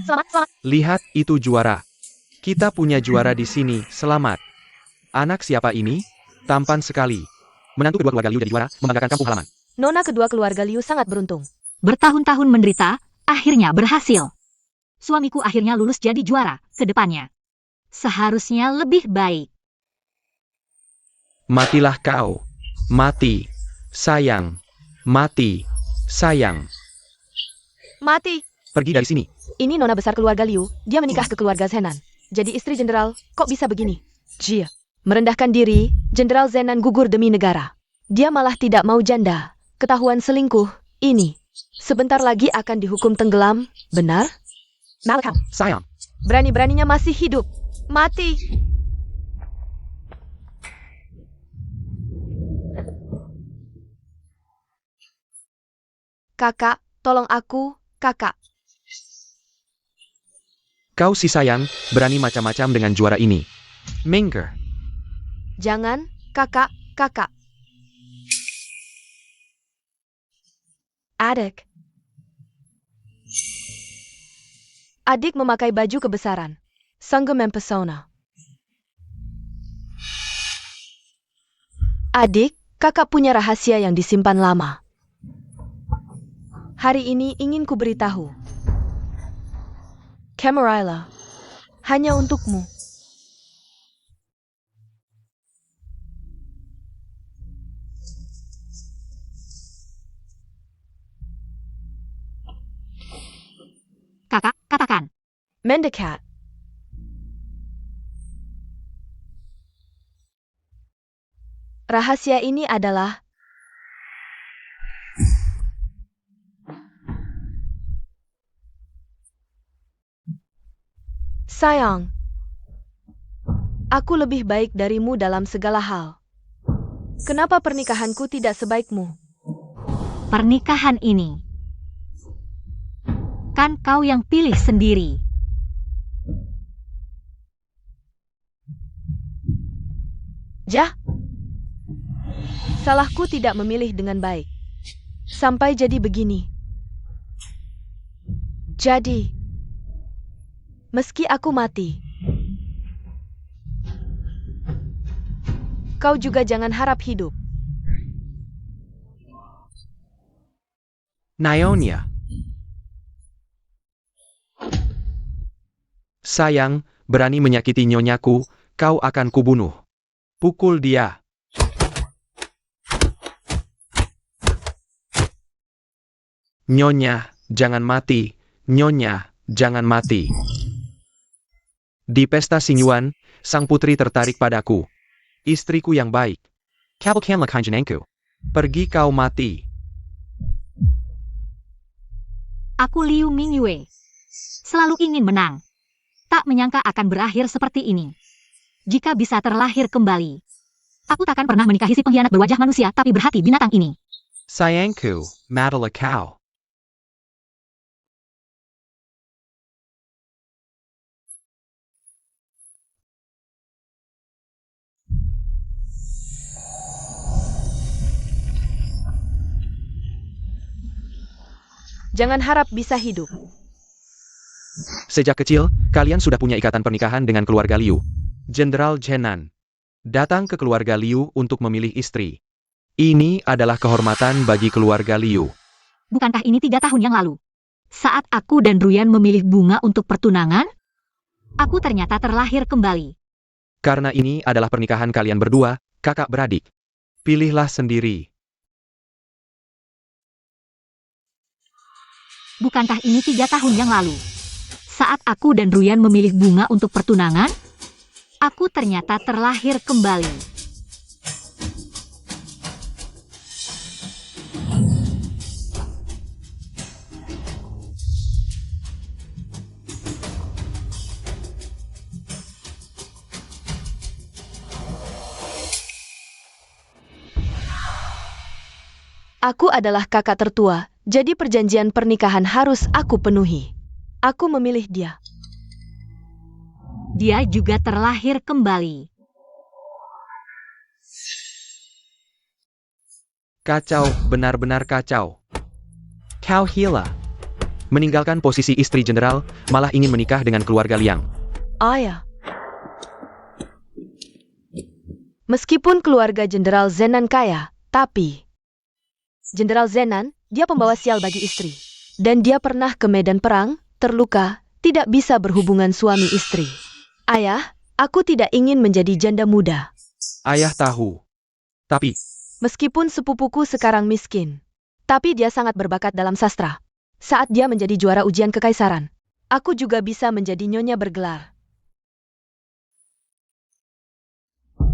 Selamat. Lihat, itu juara. Kita punya juara di sini, selamat. Anak siapa ini? Tampan sekali. Menantu kedua keluarga Liu jadi juara, membanggakan kampung halaman. Nona kedua keluarga Liu sangat beruntung. Bertahun-tahun menderita, akhirnya berhasil. Suamiku akhirnya lulus jadi juara, ke depannya seharusnya lebih baik. Matilah kau. Mati. Sayang. Mati. Sayang. Mati. Pergi dari sini. Ini nona besar keluarga Liu, dia menikah ke keluarga Zenan. Jadi istri jenderal, kok bisa begini? Jia. Merendahkan diri, Jenderal Zenan gugur demi negara. Dia malah tidak mau janda. Ketahuan selingkuh, ini. Sebentar lagi akan dihukum tenggelam, benar? Malcolm. Sayang. Berani-beraninya masih hidup. Mati. Kakak, tolong aku, kakak. Kau si sayang, berani macam-macam dengan juara ini. Mengger. Jangan, kakak, kakak. Adik. Adik memakai baju kebesaran. Sanggup mempesona. Adik, kakak punya rahasia yang disimpan lama. Hari ini ingin ku beritahu. Camarilla, hanya untukmu. Kakak, katakan. Mendekat. Rahasia ini adalah sayang. Aku lebih baik darimu dalam segala hal. Kenapa pernikahanku tidak sebaikmu? Pernikahan ini kan kau yang pilih sendiri. Jah. Salahku tidak memilih dengan baik. Sampai jadi begini. Jadi, meski aku mati, kau juga jangan harap hidup. Naonia. Sayang, berani menyakiti nyonyaku, kau akan kubunuh. Pukul dia. Nyonya, jangan mati. Nyonya, jangan mati. Di pesta Xingyuan, sang putri tertarik padaku. Istriku yang baik. Kabukanlah kanjenengku. Pergi kau mati. Aku Liu Mingyue. Selalu ingin menang. Tak menyangka akan berakhir seperti ini. Jika bisa terlahir kembali, aku takkan pernah menikahi si pengkhianat berwajah manusia tapi berhati binatang ini. Sayangku, matilah kau. Jangan harap bisa hidup. Sejak kecil, kalian sudah punya ikatan pernikahan dengan keluarga Liu. Jenderal Zenan datang ke keluarga Liu untuk memilih istri. Ini adalah kehormatan bagi keluarga Liu. Bukankah ini 3 tahun yang lalu? Saat aku dan Ruyan memilih bunga untuk pertunangan, aku ternyata terlahir kembali. Karena ini adalah pernikahan kalian berdua, kakak beradik. Pilihlah sendiri. Bukankah ini 3 tahun yang lalu? Saat aku dan Ruyan memilih bunga untuk pertunangan, aku ternyata terlahir kembali. Aku adalah kakak tertua, jadi perjanjian pernikahan harus aku penuhi. Aku memilih dia. Dia juga terlahir kembali. Kacau, benar-benar kacau. Kau gila. meninggalkan posisi istri jenderal, malah ingin menikah dengan keluarga Liang. Ayah. Meskipun keluarga Jenderal Zenan kaya, tapi Jenderal Zenan, dia pembawa sial bagi istri. Dan dia pernah ke medan perang, terluka, tidak bisa berhubungan suami istri. Ayah, aku tidak ingin menjadi janda muda. Ayah tahu. Tapi, Meskipun sepupuku sekarang miskin, tapi dia sangat berbakat dalam sastra. Saat dia menjadi juara ujian kekaisaran, aku juga bisa menjadi nyonya bergelar.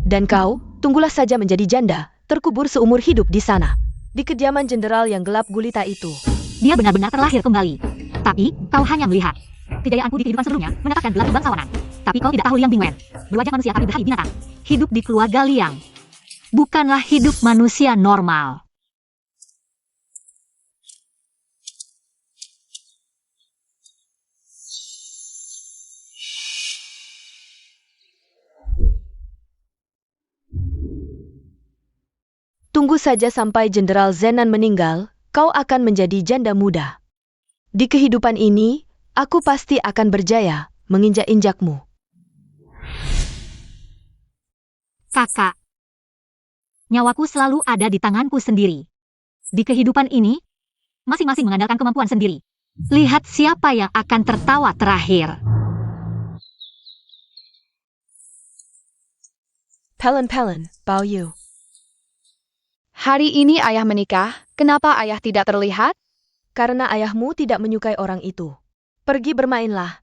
Dan kau, tunggulah saja menjadi janda, terkubur seumur hidup di sana. Di kediaman jenderal yang gelap gulita itu. Dia benar-benar terlahir kembali. Tapi, kau hanya melihat. Kejayaanku di kehidupan sebelumnya menetapkan gelar bangsawanan. Tapi kau tidak tahu Liang Bingwen. Berwajah manusia tapi berhati binatang. Hidup di keluarga Liang. Bukanlah hidup manusia normal. Tunggu saja sampai Jenderal Zenan meninggal, kau akan menjadi janda muda. Di kehidupan ini, aku pasti akan berjaya menginjak-injakmu. Kakak. Nyawaku selalu ada di tanganku sendiri. Di kehidupan ini, masing-masing mengandalkan kemampuan sendiri. Lihat siapa yang akan tertawa terakhir. Pelen-pelen, Bao Yu. Hari ini ayah menikah, kenapa ayah tidak terlihat? Karena ayahmu tidak menyukai orang itu. Pergi bermainlah.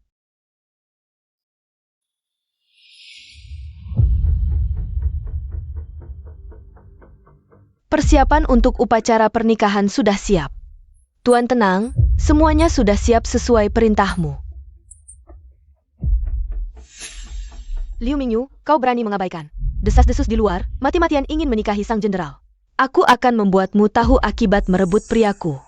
Persiapan untuk upacara pernikahan sudah siap. Tuan tenang, semuanya sudah siap sesuai perintahmu. Liu Mingyu, kau berani mengabaikan. Desas-desus di luar, mati-matian ingin menikahi sang jenderal. Aku akan membuatmu tahu akibat merebut priaku.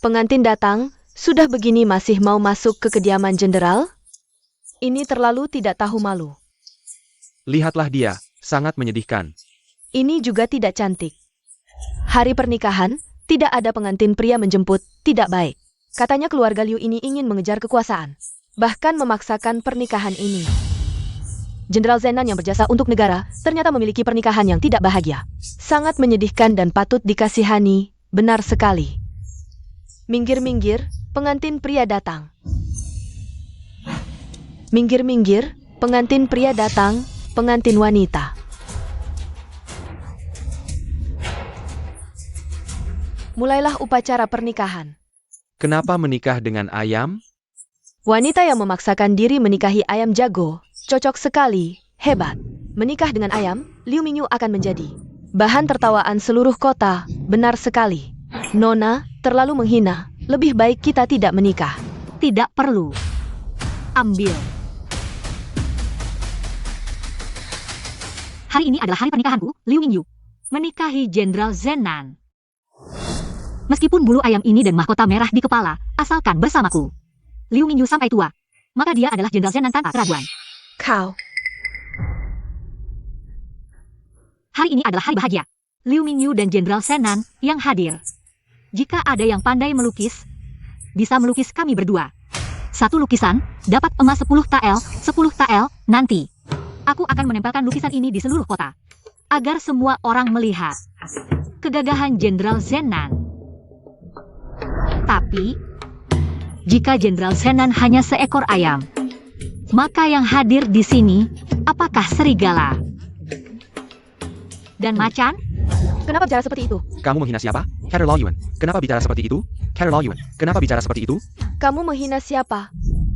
Pengantin datang, sudah begini masih mau masuk ke kediaman jenderal? Ini terlalu tidak tahu malu. lihatlah dia, sangat menyedihkan. Ini juga tidak cantik. Hari pernikahan, tidak ada pengantin pria menjemput, tidak baik. Katanya keluarga Liu ini ingin mengejar kekuasaan. Bahkan memaksakan pernikahan ini. Jenderal Zenan yang berjasa untuk negara, ternyata memiliki pernikahan yang tidak bahagia. Sangat menyedihkan dan patut dikasihani, benar sekali. Minggir-minggir, pengantin pria datang. Minggir-minggir, pengantin pria datang, pengantin wanita. Mulailah upacara pernikahan. Kenapa menikah dengan ayam? Wanita yang memaksakan diri menikahi ayam jago, cocok sekali, hebat. Menikah dengan ayam, Liu Mingyu akan menjadi bahan tertawaan seluruh kota, benar sekali. Nona, terlalu menghina, lebih baik kita tidak menikah. Tidak perlu. Ambil. Hari ini adalah hari pernikahanku, Liu Mingyu. Menikahi Jenderal Zenan. Meskipun bulu ayam ini dan mahkota merah di kepala, asalkan bersamaku. Liu Mingyu sampai tua, maka dia adalah Jenderal Zenan tanpa keraguan. Kau. Hari ini adalah hari bahagia. Liu Mingyu dan Jenderal Zenan yang hadir. Jika ada yang pandai melukis, bisa melukis kami berdua. Satu lukisan dapat emas 10 tael, 10 tael nanti. Aku akan menempelkan lukisan ini di seluruh kota. Agar semua orang melihat kegagahan Jenderal Zenan. Tapi, jika Jenderal Zenan hanya seekor ayam, maka yang hadir di sini, apakah serigala? Dan macan? Kenapa bicara seperti itu? Kamu menghina siapa? Kader Lao Yuan. Kenapa bicara seperti itu? Kader Lao Yuan. Kenapa bicara seperti itu? Kamu menghina siapa?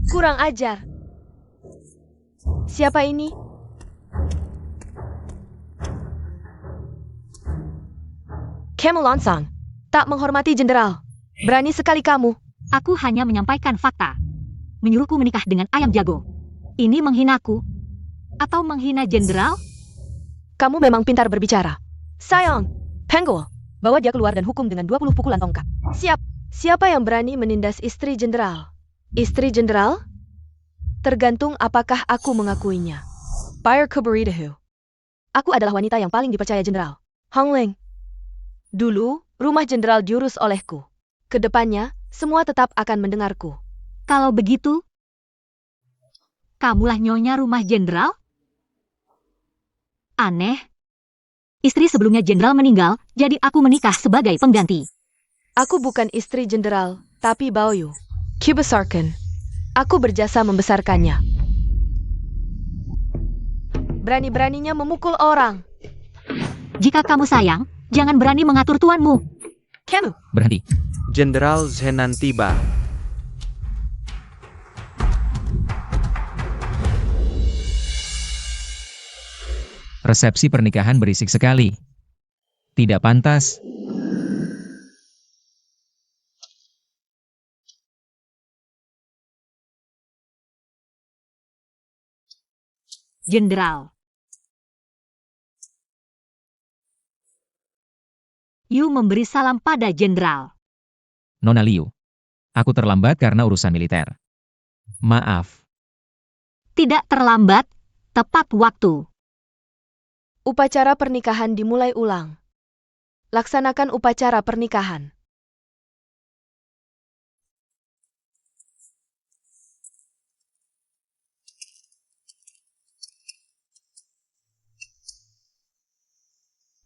Kurang ajar. Siapa ini? Kamu Lonsang. Tak menghormati jenderal. Berani sekali kamu. Aku hanya menyampaikan fakta. Menyuruhku menikah dengan ayam jago. Ini menghinaku? Atau menghina jenderal? Kamu memang pintar berbicara. Sayang, Penggol, bawa dia keluar dan hukum dengan 20 pukulan tongkat. Siap. Siapa yang berani menindas istri jenderal? Istri jenderal? Tergantung apakah aku mengakuinya. Buyer Kuberidahu. Aku adalah wanita yang paling dipercaya jenderal. Hong Ling. Dulu, rumah jenderal diurus olehku. Kedepannya, semua tetap akan mendengarku. Kalau begitu, kamulah nyonya rumah jenderal? Aneh. Istri sebelumnya jenderal meninggal, jadi aku menikah sebagai pengganti. Aku bukan istri jenderal, tapi Baoyu. Kibesarkan. Aku berjasa membesarkannya. Berani-beraninya memukul orang. Jika kamu sayang, jangan berani mengatur tuanmu. Kamu. Berhenti. Jenderal Zenan tiba. Resepsi pernikahan berisik sekali. Tidak pantas. Jenderal. Yu memberi salam pada jenderal. Nona Liu. Aku terlambat karena urusan militer. Maaf. Tidak terlambat, tepat waktu. Upacara pernikahan dimulai ulang. Laksanakan upacara pernikahan.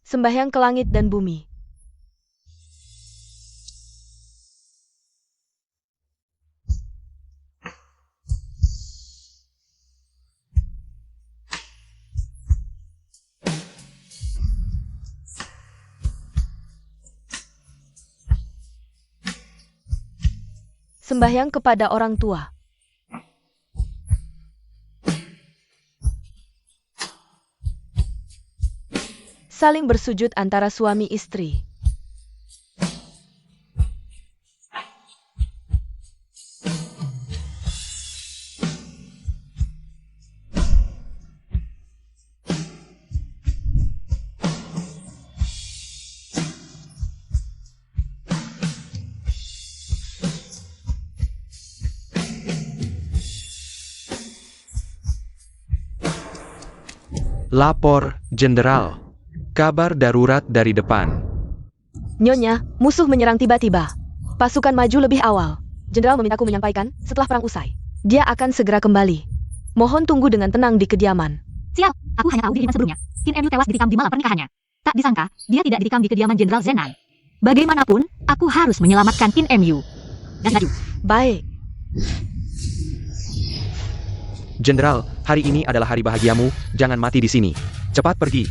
Sembahyang ke langit dan bumi. Sembahyang kepada orang tua. Saling bersujud antara suami istri. Lapor, Jenderal. Kabar darurat dari depan. Nyonya, musuh menyerang tiba-tiba. Pasukan maju lebih awal. Jenderal memintaku menyampaikan, setelah perang usai, dia akan segera kembali. Mohon tunggu dengan tenang di kediaman. Sial, aku hanya tahu dirinya sebelumnya. Qin Emyu tewas ditikam di malam pernikahannya. Tak disangka, dia tidak ditikam di kediaman Jenderal Zenan. Bagaimanapun, aku harus menyelamatkan Qin Emyu. Dan maju. Baik. Jenderal, hari ini adalah hari bahagiamu, jangan mati di sini. Cepat pergi.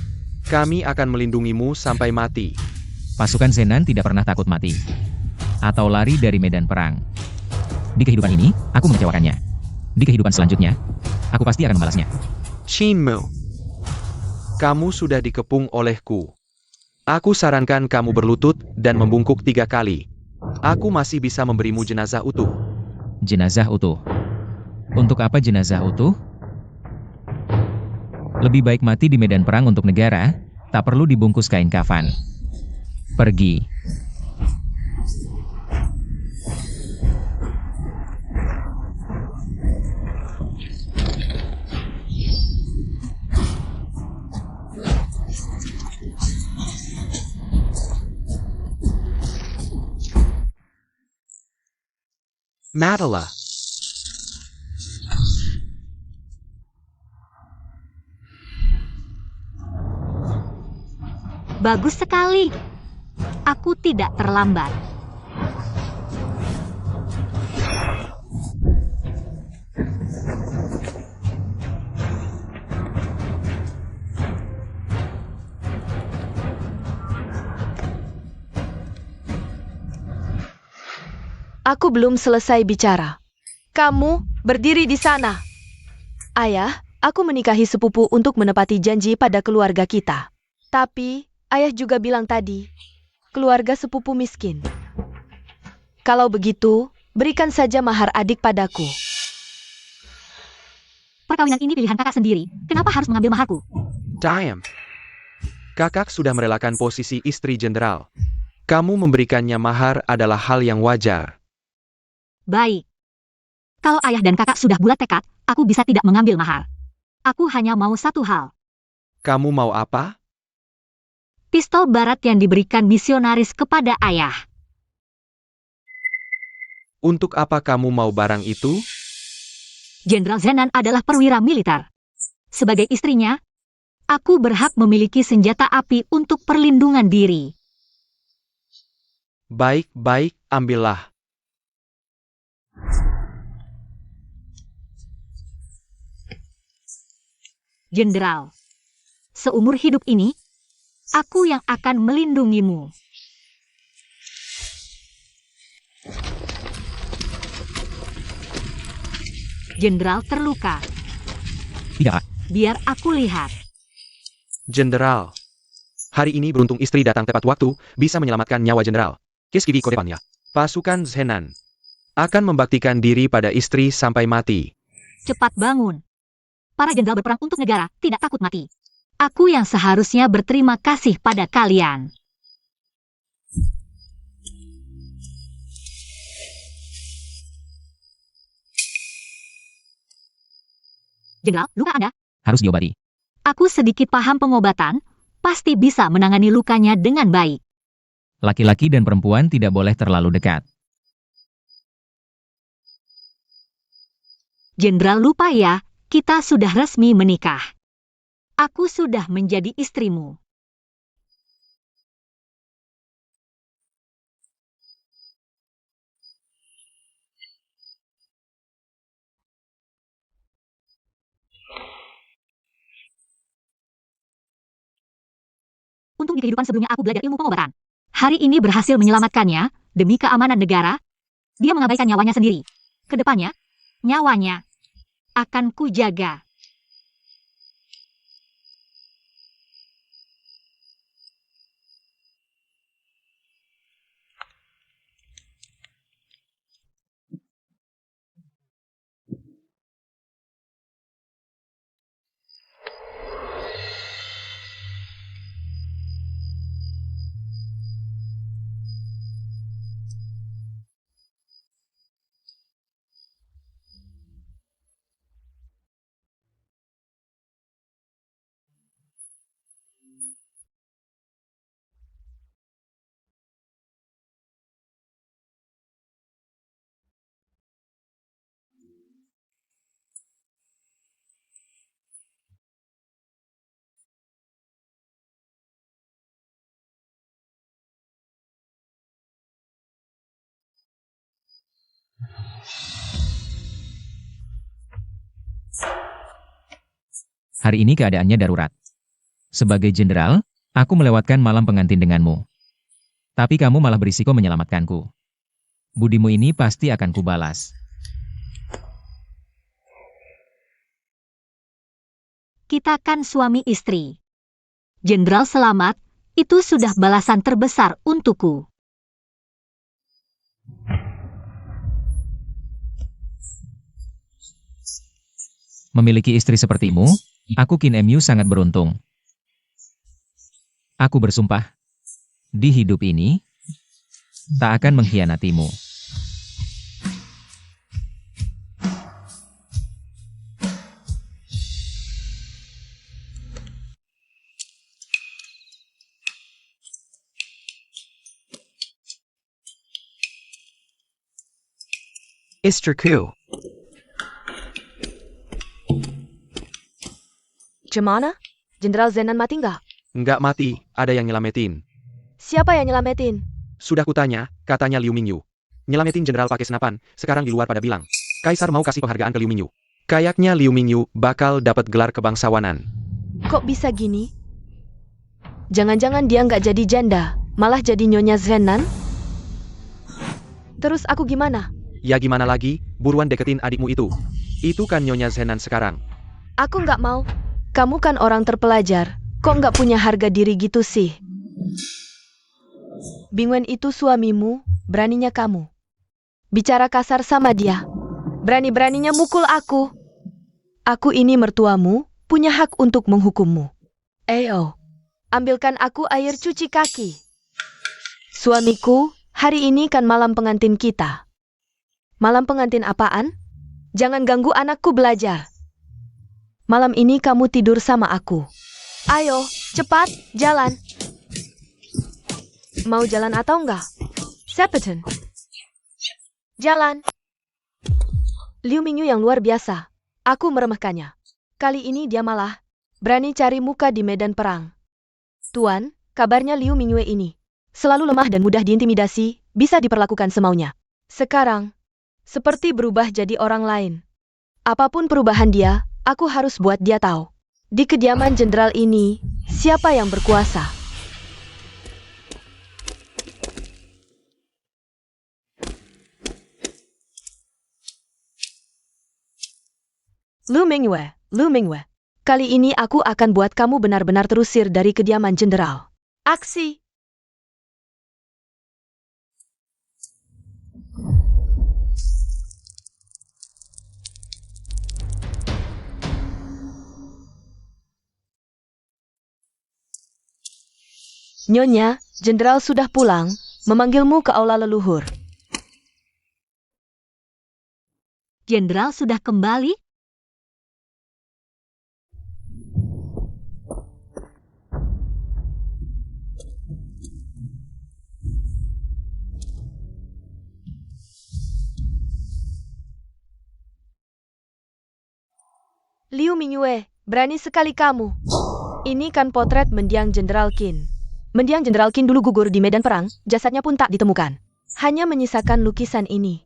Kami akan melindungimu sampai mati. Pasukan Zenan tidak pernah takut mati. Atau lari dari medan perang. Di kehidupan ini, aku mengecewakannya. Di kehidupan selanjutnya, aku pasti akan membalasnya. Shinmu. Kamu sudah dikepung olehku. Aku sarankan kamu berlutut dan membungkuk 3 kali. Aku masih bisa memberimu jenazah utuh. Jenazah utuh. Untuk apa jenazah utuh? Lebih baik mati di medan perang untuk negara, tak perlu dibungkus kain kafan. Pergi. Madala. Bagus sekali. Aku tidak terlambat. Aku belum selesai bicara. Kamu berdiri di sana. Ayah, aku menikahi sepupu untuk menepati janji pada keluarga kita. Tapi, ayah juga bilang tadi, keluarga sepupu miskin. Kalau begitu, berikan saja mahar adik padaku. Perkawinan ini pilihan kakak sendiri. Kenapa harus mengambil maharku? Diam. Kakak sudah merelakan posisi istri jenderal. Kamu memberikannya mahar adalah hal yang wajar. Baik. Kalau ayah dan kakak sudah bulat tekad, aku bisa tidak mengambil mahar. Aku hanya mau satu hal. Kamu mau apa? Pistol barat yang diberikan misionaris kepada ayah. Untuk apa kamu mau barang itu? Jenderal Zenan adalah perwira militer. Sebagai istrinya, aku berhak memiliki senjata api untuk perlindungan diri. Baik-baik, ambillah. Jenderal, seumur hidup ini, aku yang akan melindungimu. Jenderal terluka. Tidak, Pak. Biar aku lihat. Jenderal. Hari ini beruntung istri datang tepat waktu, bisa menyelamatkan nyawa jenderal. Kiski di depannya. Pasukan Zenan akan membaktikan diri pada istri sampai mati. Cepat bangun. Para jenderal berperang untuk negara, tidak takut mati. Aku yang seharusnya berterima kasih pada kalian. Jenderal, luka Anda? Harus diobati. Aku sedikit paham pengobatan, pasti bisa menangani lukanya dengan baik. Laki-laki dan perempuan tidak boleh terlalu dekat. Jenderal lupa ya, kita sudah resmi menikah. Aku sudah menjadi istrimu. Untung di kehidupan sebelumnya aku belajar ilmu pengobatan. Hari ini berhasil menyelamatkannya, demi keamanan negara. Dia mengabaikan nyawanya sendiri. Kedepannya, nyawanya akan kujaga. Hari ini keadaannya darurat. Sebagai jenderal, aku melewatkan malam pengantin denganmu. Tapi kamu malah berisiko menyelamatkanku. Budimu ini pasti akan kubalas. Kita kan suami istri. Jenderal selamat, itu sudah balasan terbesar untukku. Memiliki istri sepertimu, aku Qin Mu sangat beruntung. Aku bersumpah, di hidup ini, tak akan mengkhianatimu. Istriku. Cemana? Jenderal Zenan mati nggak? Nggak mati, ada yang nyelamatin. Siapa yang nyelamatin? Sudah kutanya, katanya Liu Mingyu. Nyelamatin jenderal pakai senapan, sekarang di luar pada bilang. Kaisar mau kasih penghargaan ke Liu Mingyu. Kayaknya Liu Mingyu bakal dapat gelar kebangsawanan. Kok bisa gini? Jangan-jangan dia nggak jadi janda, malah jadi Nyonya Zenan? Terus aku gimana? Ya gimana lagi, buruan deketin adikmu itu. Itu kan Nyonya Zenan sekarang. Aku nggak mau. Kamu kan orang terpelajar, kok nggak punya harga diri gitu sih? Bingwen itu suamimu, beraninya kamu. Bicara kasar sama dia. Berani-beraninya mukul aku. Aku ini mertuamu, punya hak untuk menghukummu. Ayo, ambilkan aku air cuci kaki. Suamiku, hari ini kan malam pengantin kita. Malam pengantin apaan? Jangan ganggu anakku belajar. Malam ini kamu tidur sama aku. Ayo, cepat, jalan. Mau jalan atau enggak? Septon. Jalan. Liu Mingyu yang luar biasa. Aku meremehkannya. Kali ini dia malah berani cari muka di medan perang. Tuan, kabarnya Liu Mingyue ini selalu lemah dan mudah diintimidasi, bisa diperlakukan semaunya. Sekarang, seperti berubah jadi orang lain. Apapun perubahan dia, aku harus buat dia tahu. Di kediaman jenderal ini, siapa yang berkuasa? Lu Mingyue. Kali ini aku akan buat kamu benar-benar terusir dari kediaman jenderal. Aksi! Nyonya, jenderal sudah pulang, memanggilmu ke aula leluhur. Jenderal sudah kembali? Liu Mingyue, berani sekali kamu. Ini kan potret mendiang Jenderal Qin. Mendiang Jenderal Qin dulu gugur di medan perang, jasadnya pun tak ditemukan. Hanya menyisakan lukisan ini.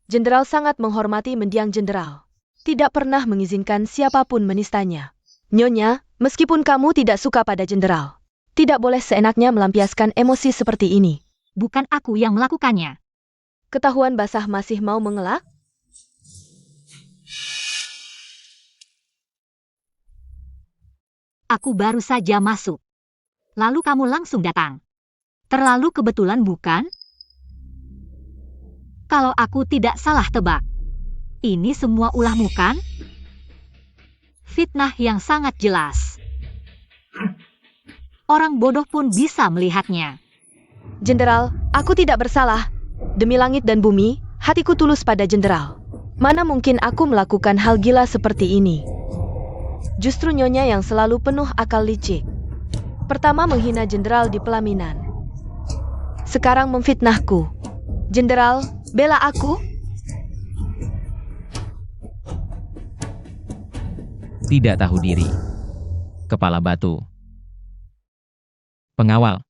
Jenderal sangat menghormati mendiang jenderal. Tidak pernah mengizinkan siapapun menistanya. Nyonya, meskipun kamu tidak suka pada jenderal, tidak boleh seenaknya melampiaskan emosi seperti ini. Bukan aku yang melakukannya. Ketahuan basah masih mau mengelak? Aku baru saja masuk. Lalu kamu langsung datang. Terlalu kebetulan bukan? Kalau aku tidak salah tebak, ini semua ulahmu kan? Fitnah yang sangat jelas. Orang bodoh pun bisa melihatnya. Jenderal, aku tidak bersalah. Demi langit dan bumi, hatiku tulus pada jenderal. Mana mungkin aku melakukan hal gila seperti ini? Justru nyonya yang selalu penuh akal licik. Pertama menghina jenderal di pelaminan. Sekarang memfitnahku. Jenderal, bela aku? Tidak tahu diri. Kepala batu. Pengawal,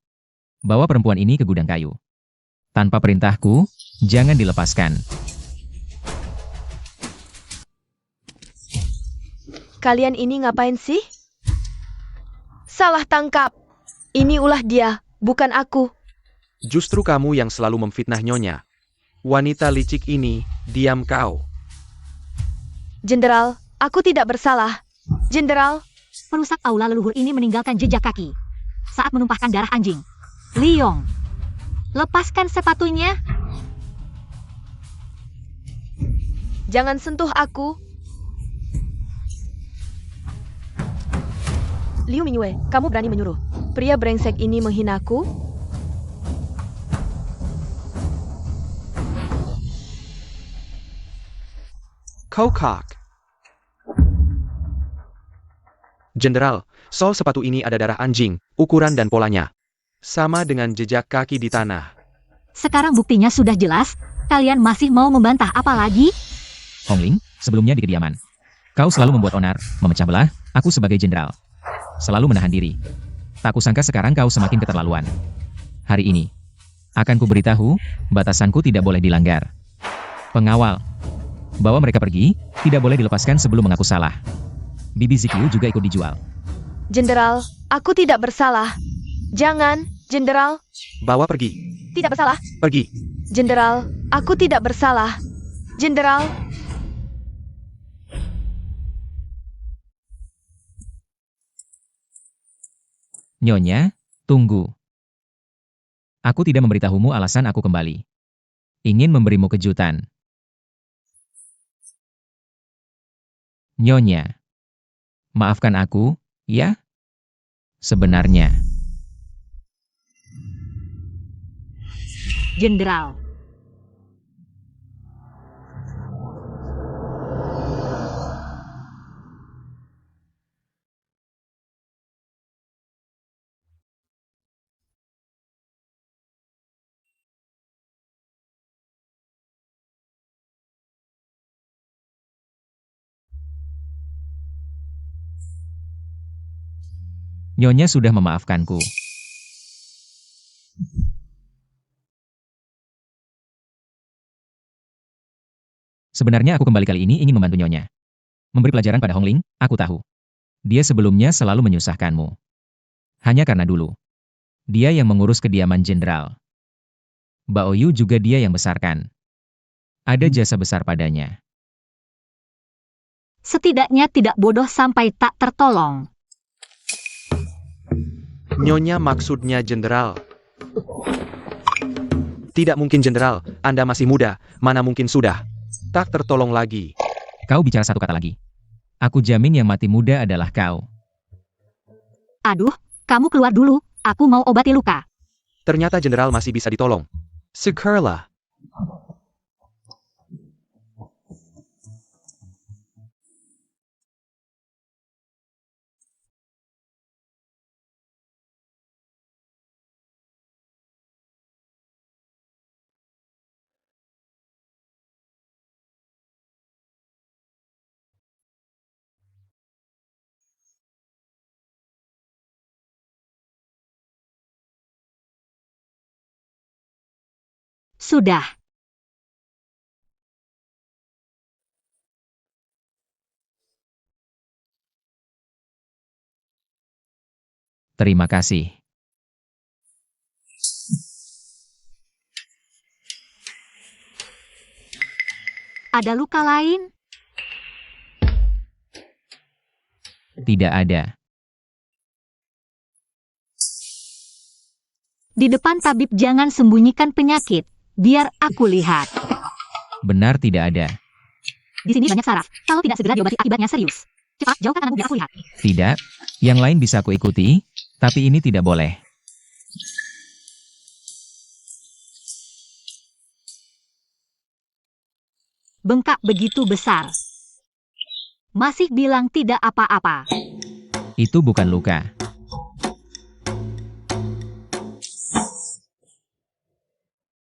bawa perempuan ini ke gudang kayu. Tanpa perintahku, jangan dilepaskan. Kalian ini ngapain sih? Salah tangkap. Ini ulah dia, bukan aku. Justru kamu yang selalu memfitnah nyonya. Wanita licik ini, diam kau. Jenderal, aku tidak bersalah. Jenderal, Perusak aula leluhur ini meninggalkan jejak kaki saat menumpahkan darah anjing. Liong, lepaskan sepatunya. jangan sentuh aku. Liu Mingyue, kamu berani menyuruh pria brengsek ini menghinaku? Kokak. Jenderal, sol sepatu ini ada darah anjing, ukuran dan polanya sama dengan jejak kaki di tanah. Sekarang buktinya sudah jelas. Kalian masih mau membantah apa lagi? Hongling, sebelumnya di kediaman. Kau selalu membuat onar, memecah belah, aku sebagai jenderal. Selalu menahan diri. Tak kusangka sekarang kau semakin keterlaluan. Hari ini, akan kuberitahu, batasanku tidak boleh dilanggar. Pengawal, bawa mereka pergi, tidak boleh dilepaskan sebelum mengaku salah. Bibi Zikyu juga ikut dijual. Jenderal, aku tidak bersalah. Jangan, Jenderal. Bawa pergi. Tidak bersalah. Pergi. Jenderal, aku tidak bersalah. Jenderal. Nyonya, tunggu. Aku tidak memberitahumu alasan aku kembali. Ingin memberimu kejutan. Nyonya, maafkan aku, ya? Sebenarnya, Jenderal, Nyonya sudah memaafkanku. Sebenarnya aku kembali kali ini ingin membantu Nyonya. Memberi pelajaran pada Hongling, aku tahu. Dia sebelumnya selalu menyusahkanmu. Hanya karena dulu. Dia yang mengurus kediaman jenderal. Bao Yu juga dia yang besarkan. Ada jasa besar padanya. Setidaknya tidak bodoh sampai tak tertolong. Nyonya maksudnya jenderal. Tidak mungkin jenderal, Anda masih muda, mana mungkin sudah. Tak tertolong lagi. Kau bicara satu kata lagi. Aku jamin yang mati muda adalah kau. Aduh, kamu keluar dulu, aku mau obati luka. Ternyata jenderal masih bisa ditolong. Syukurlah. Sudah. Terima kasih. Ada luka lain? Tidak ada. Di depan tabib jangan sembunyikan penyakit. Biar aku lihat. Benar tidak ada. Di sini banyak saraf. Kalau tidak segera diobati akibatnya serius. Cepat, jauhkan anakmu biar aku lihat. Tidak. Yang lain bisa aku ikuti, tapi ini tidak boleh. Bengkak begitu besar. Masih bilang tidak apa-apa. Itu bukan luka.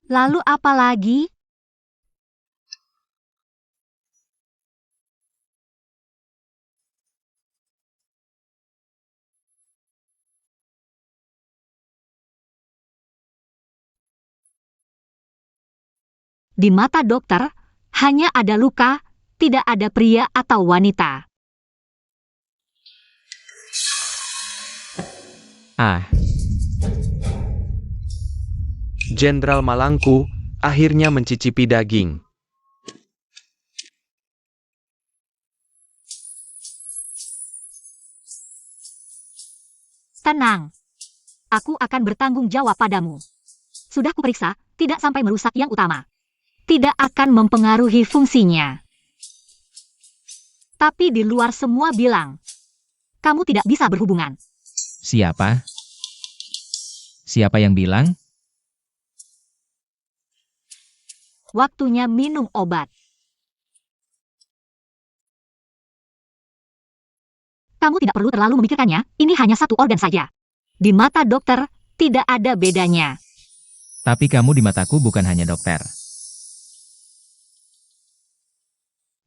Lalu apa lagi? Di mata dokter, hanya ada luka, tidak ada pria atau wanita. Ah, Jenderal Malangku akhirnya mencicipi daging. Tenang. Aku akan bertanggung jawab padamu. Sudah kuperiksa, tidak sampai merusak yang utama. Tidak akan mempengaruhi fungsinya. Tapi di luar semua bilang, kamu tidak bisa berhubungan. siapa? Siapa yang bilang? Waktunya minum obat. Kamu tidak perlu terlalu memikirkannya, ini hanya satu organ saja. Di mata dokter, tidak ada bedanya. Tapi kamu di mataku bukan hanya dokter.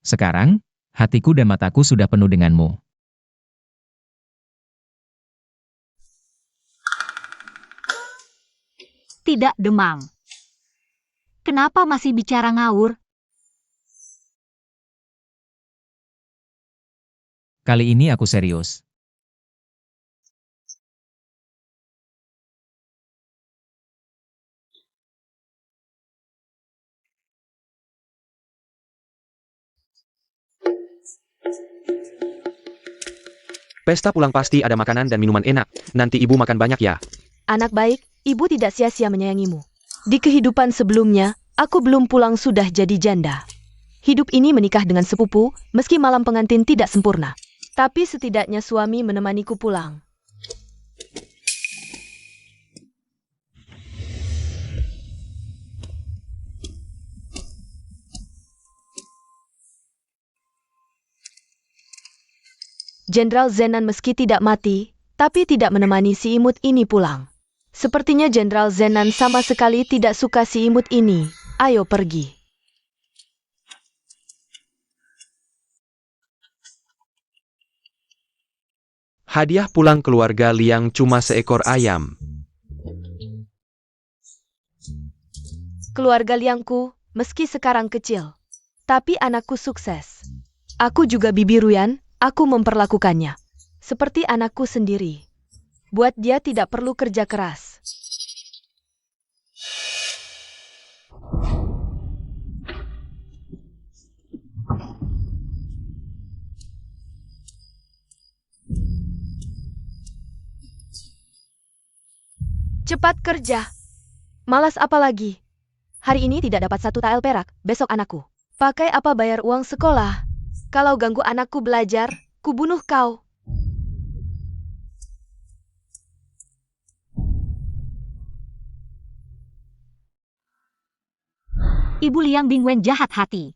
Sekarang, hatiku dan mataku sudah penuh denganmu. Tidak demam. Kenapa masih bicara ngawur? Kali ini aku serius. Pesta pulang pasti ada makanan dan minuman enak. Nanti ibu makan banyak ya. Anak baik, ibu tidak sia-sia menyayangimu. Di kehidupan sebelumnya, aku belum pulang sudah jadi janda. Hidup ini menikah dengan sepupu, meski malam pengantin tidak sempurna. Tapi setidaknya suami menemaniku pulang. Jenderal Zenan meski tidak mati, tapi tidak menemani si imut ini pulang. Sepertinya Jenderal Zenan sama sekali tidak suka si imut ini. Ayo pergi. Hadiah pulang keluarga Liang cuma seekor ayam. Keluarga Liangku, meski sekarang kecil, tapi anakku sukses. Aku juga Bibi Ruyan, aku memperlakukannya seperti anakku sendiri. Buat dia tidak perlu kerja keras. Cepat kerja. Malas apa lagi? Hari ini tidak dapat 1 tael perak, besok anakku. Pakai apa bayar uang sekolah? Kalau ganggu anakku belajar, kubunuh kau. Ibu Liang Bingwen jahat hati.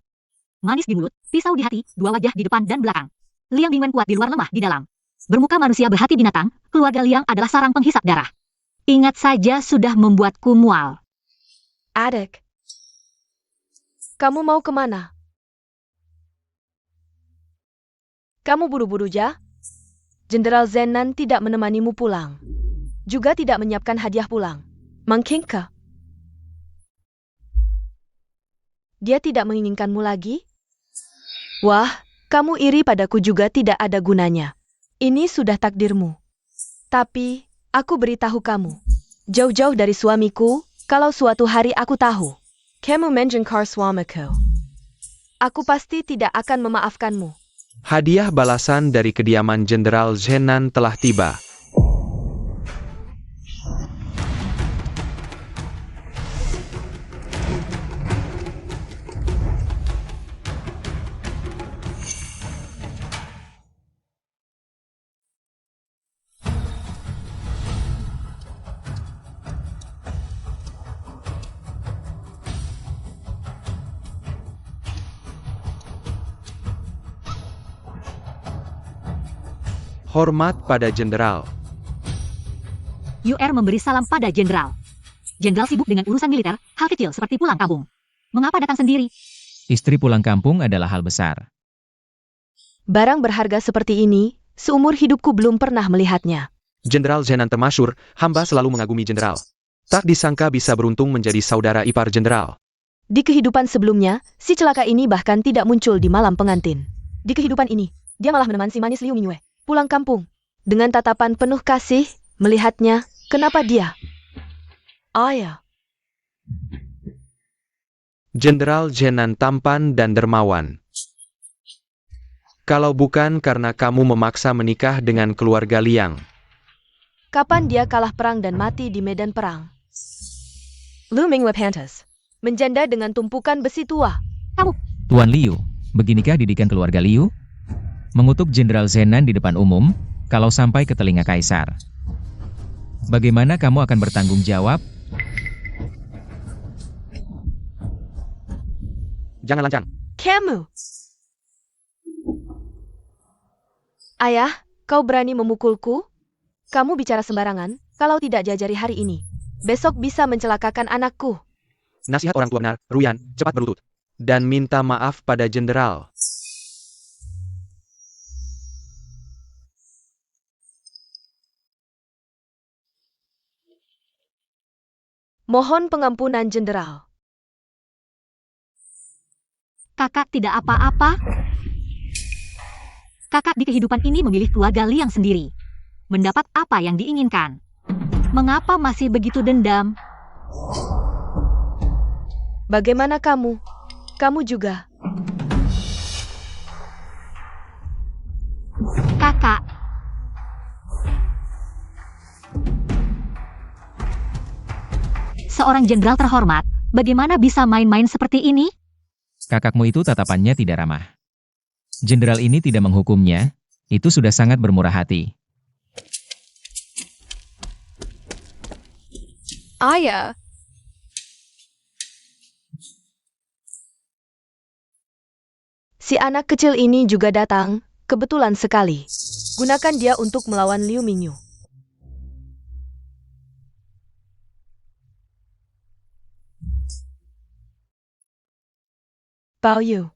Manis di mulut, pisau di hati, 2 wajah di depan dan belakang. Liang Bingwen kuat di luar, lemah di dalam. Bermuka manusia berhati binatang, keluarga Liang adalah sarang penghisap darah. Ingat saja sudah membuatku mual. Adik, kamu mau kemana? Kamu buru-buru ja? Jenderal Zenan tidak menemanimu pulang. Juga tidak menyiapkan hadiah pulang. Mangkingka? Dia tidak menginginkanmu lagi? Wah, kamu iri padaku juga tidak ada gunanya. Ini sudah takdirmu. Tapi, aku beritahu kamu. Jauh-jauh dari suamiku, kalau suatu hari aku tahu. Kamu menjengkar suamiku. Aku pasti tidak akan memaafkanmu. Hadiah balasan dari kediaman Jenderal Zenan telah tiba. Hormat pada Jenderal. UR memberi salam pada Jenderal. Jenderal sibuk dengan urusan militer, hal kecil seperti pulang kampung. Mengapa datang sendiri? Istri pulang kampung adalah hal besar. Barang berharga seperti ini, seumur hidupku belum pernah melihatnya. Jenderal Zenan termasyhur, hamba selalu mengagumi Jenderal. Tak disangka bisa beruntung menjadi saudara ipar Jenderal. Di kehidupan sebelumnya, si celaka ini bahkan tidak muncul di malam pengantin. Di kehidupan ini, dia malah menemani si manis Liu Mingyue pulang kampung. Dengan tatapan penuh kasih, melihatnya, kenapa dia? Ayah. Jenderal Zenan tampan dan dermawan. Kalau bukan karena kamu memaksa menikah dengan keluarga Liang. Kapan dia kalah perang dan mati di medan perang? Lu Mingyue pantas. Menjanda dengan tumpukan besi tua. Tuan Liu, beginikah didikan keluarga Liu? Mengutuk Jenderal Zenan di depan umum, kalau sampai ke telinga kaisar. Bagaimana kamu akan bertanggung jawab? Jangan lancang. Kamu. Ayah, kau berani memukulku? Kamu bicara sembarangan, kalau tidak jajari hari ini. Besok bisa mencelakakan anakku. Nasihat orang tua benar, Ruyan, cepat berlutut. Dan minta maaf pada Jenderal. Mohon pengampunan Jenderal. Kakak tidak apa-apa. Kakak di kehidupan ini memilih keluarga Liang sendiri. Mendapat apa yang diinginkan. Mengapa masih begitu dendam? Bagaimana kamu? Kamu juga. Kakak, seorang jenderal terhormat, bagaimana bisa main-main seperti ini? Kakakmu itu tatapannya tidak ramah. Jenderal ini tidak menghukumnya, itu sudah sangat bermurah hati. Ayah, Si anak kecil ini juga datang, kebetulan sekali. Gunakan dia untuk melawan Liu Mingyu. Bao Yu.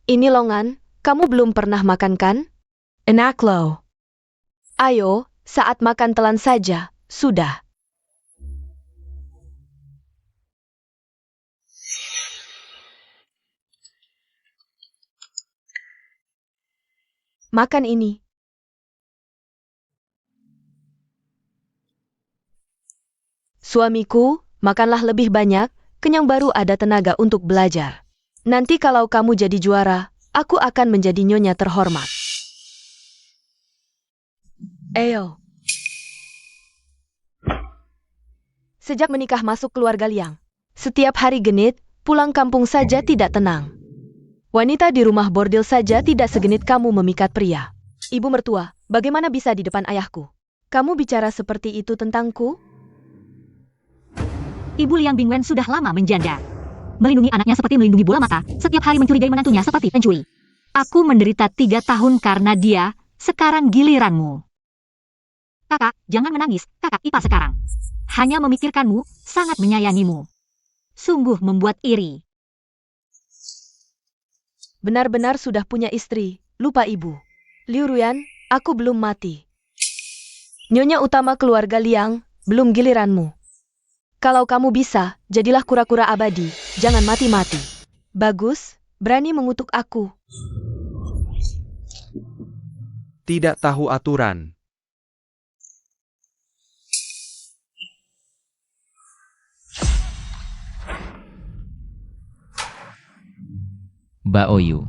Ini longan, kamu belum pernah makan kan? Enak loh. Ayo, saat makan telan saja, sudah. Makan ini. Suamiku, makanlah lebih banyak, kenyang baru ada tenaga untuk belajar. Nanti kalau kamu jadi juara, aku akan menjadi nyonya terhormat. Ayo. Sejak menikah masuk keluarga Liang, setiap hari genit, pulang kampung saja tidak tenang. Wanita di rumah bordil saja tidak segenit kamu memikat pria. Ibu mertua, bagaimana bisa di depan ayahku? Kamu bicara seperti itu tentangku? Ibu Liang Bingwen sudah lama menjanda. Melindungi anaknya seperti melindungi bola mata, setiap hari mencurigai menantunya seperti pencuri. Aku menderita 3 tahun karena dia, sekarang giliranmu. Kakak, jangan menangis, kakak ipar sekarang. Hanya memikirkanmu, sangat menyayangimu. Sungguh membuat iri. Benar-benar sudah punya istri, lupa ibu. Liu Ruyan, aku belum mati. Nyonya utama keluarga Liang, belum giliranmu. Kalau kamu bisa, jadilah kura-kura abadi, jangan mati-mati. Bagus, berani mengutuk aku. Tidak tahu aturan. Baoyu.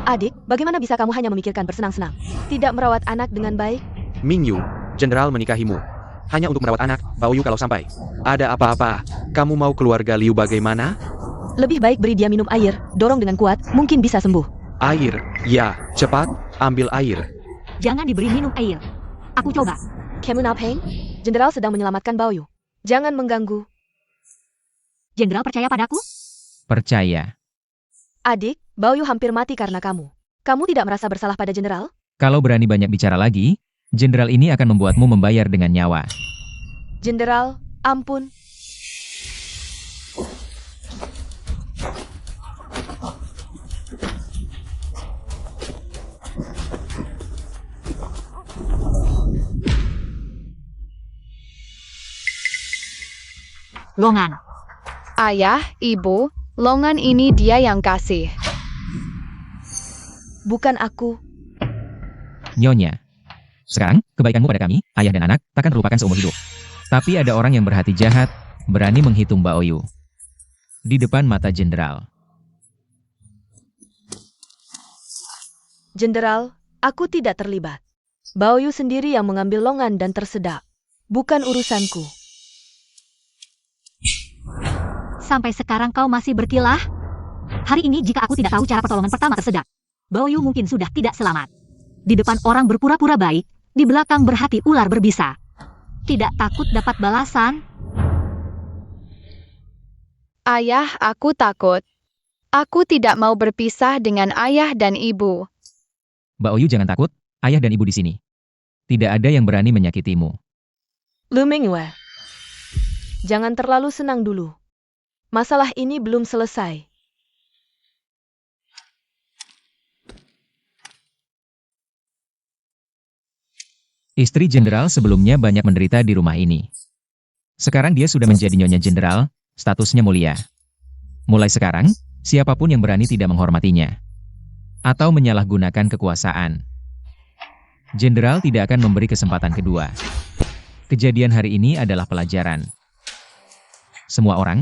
Adik, bagaimana bisa kamu hanya memikirkan bersenang-senang? Tidak merawat anak dengan baik? Mingyu, jenderal menikahimu. Hanya untuk merawat anak, Baoyu kalau sampai ada apa-apa, kamu mau keluarga Liu bagaimana? Lebih baik beri dia minum air, dorong dengan kuat, mungkin bisa sembuh. Air, ya, cepat, ambil air. Jangan diberi minum air. Aku coba. Kamu Napeng? Jenderal sedang menyelamatkan Baoyu. Jangan mengganggu. Jenderal percaya padaku? Percaya. Adik, Baoyu hampir mati karena kamu. Kamu tidak merasa bersalah pada jenderal? Kalau berani banyak bicara lagi, jenderal ini akan membuatmu membayar dengan nyawa. Jenderal, ampun. Longan. Ayah, ibu, longan ini dia yang kasih. Bukan aku. Nyonya. Sekarang, kebaikanmu pada kami, ayah dan anak, takkan terlupakan seumur hidup. Tapi ada orang yang berhati jahat, berani menghitung Baoyu. Di depan mata jenderal. Jenderal, aku tidak terlibat. Baoyu sendiri yang mengambil longan dan tersedak. Bukan urusanku. Sampai sekarang kau masih berkilah? Hari ini jika aku tidak tahu cara pertolongan pertama tersedak, Baoyu mungkin sudah tidak selamat. Di depan orang berpura-pura baik, di belakang berhati ular berbisa. Tidak takut dapat balasan? Ayah, aku takut. Aku tidak mau berpisah dengan ayah dan ibu. Baoyu jangan takut, ayah dan ibu di sini. Tidak ada yang berani menyakitimu. Lu Mingyue. Jangan terlalu senang dulu. Masalah ini belum selesai. Istri jenderal sebelumnya banyak menderita di rumah ini. Sekarang dia sudah menjadi nyonya jenderal, statusnya mulia. Mulai sekarang, siapapun yang berani tidak menghormatinya atau menyalahgunakan kekuasaan, jenderal tidak akan memberi kesempatan kedua. Kejadian hari ini adalah pelajaran. Semua orang,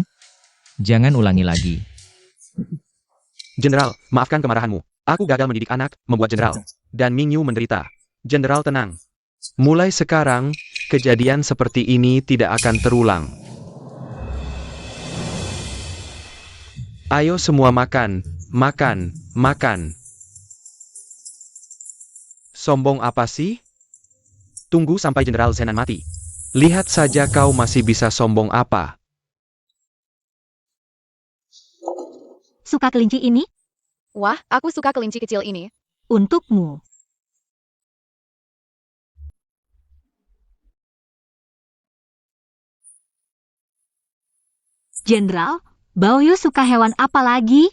jangan ulangi lagi. Jenderal, maafkan kemarahanmu. Aku gagal mendidik anak, membuat jenderal dan Mingyu menderita. Jenderal tenang. Mulai sekarang, kejadian seperti ini tidak akan terulang. Ayo semua makan, makan, makan. Sombong apa sih? Tunggu sampai Jenderal Zenan mati. Lihat saja kau masih bisa sombong apa. Suka kelinci ini? Wah, aku suka kelinci kecil ini. Untukmu. Jenderal, Baoyu suka hewan apa lagi?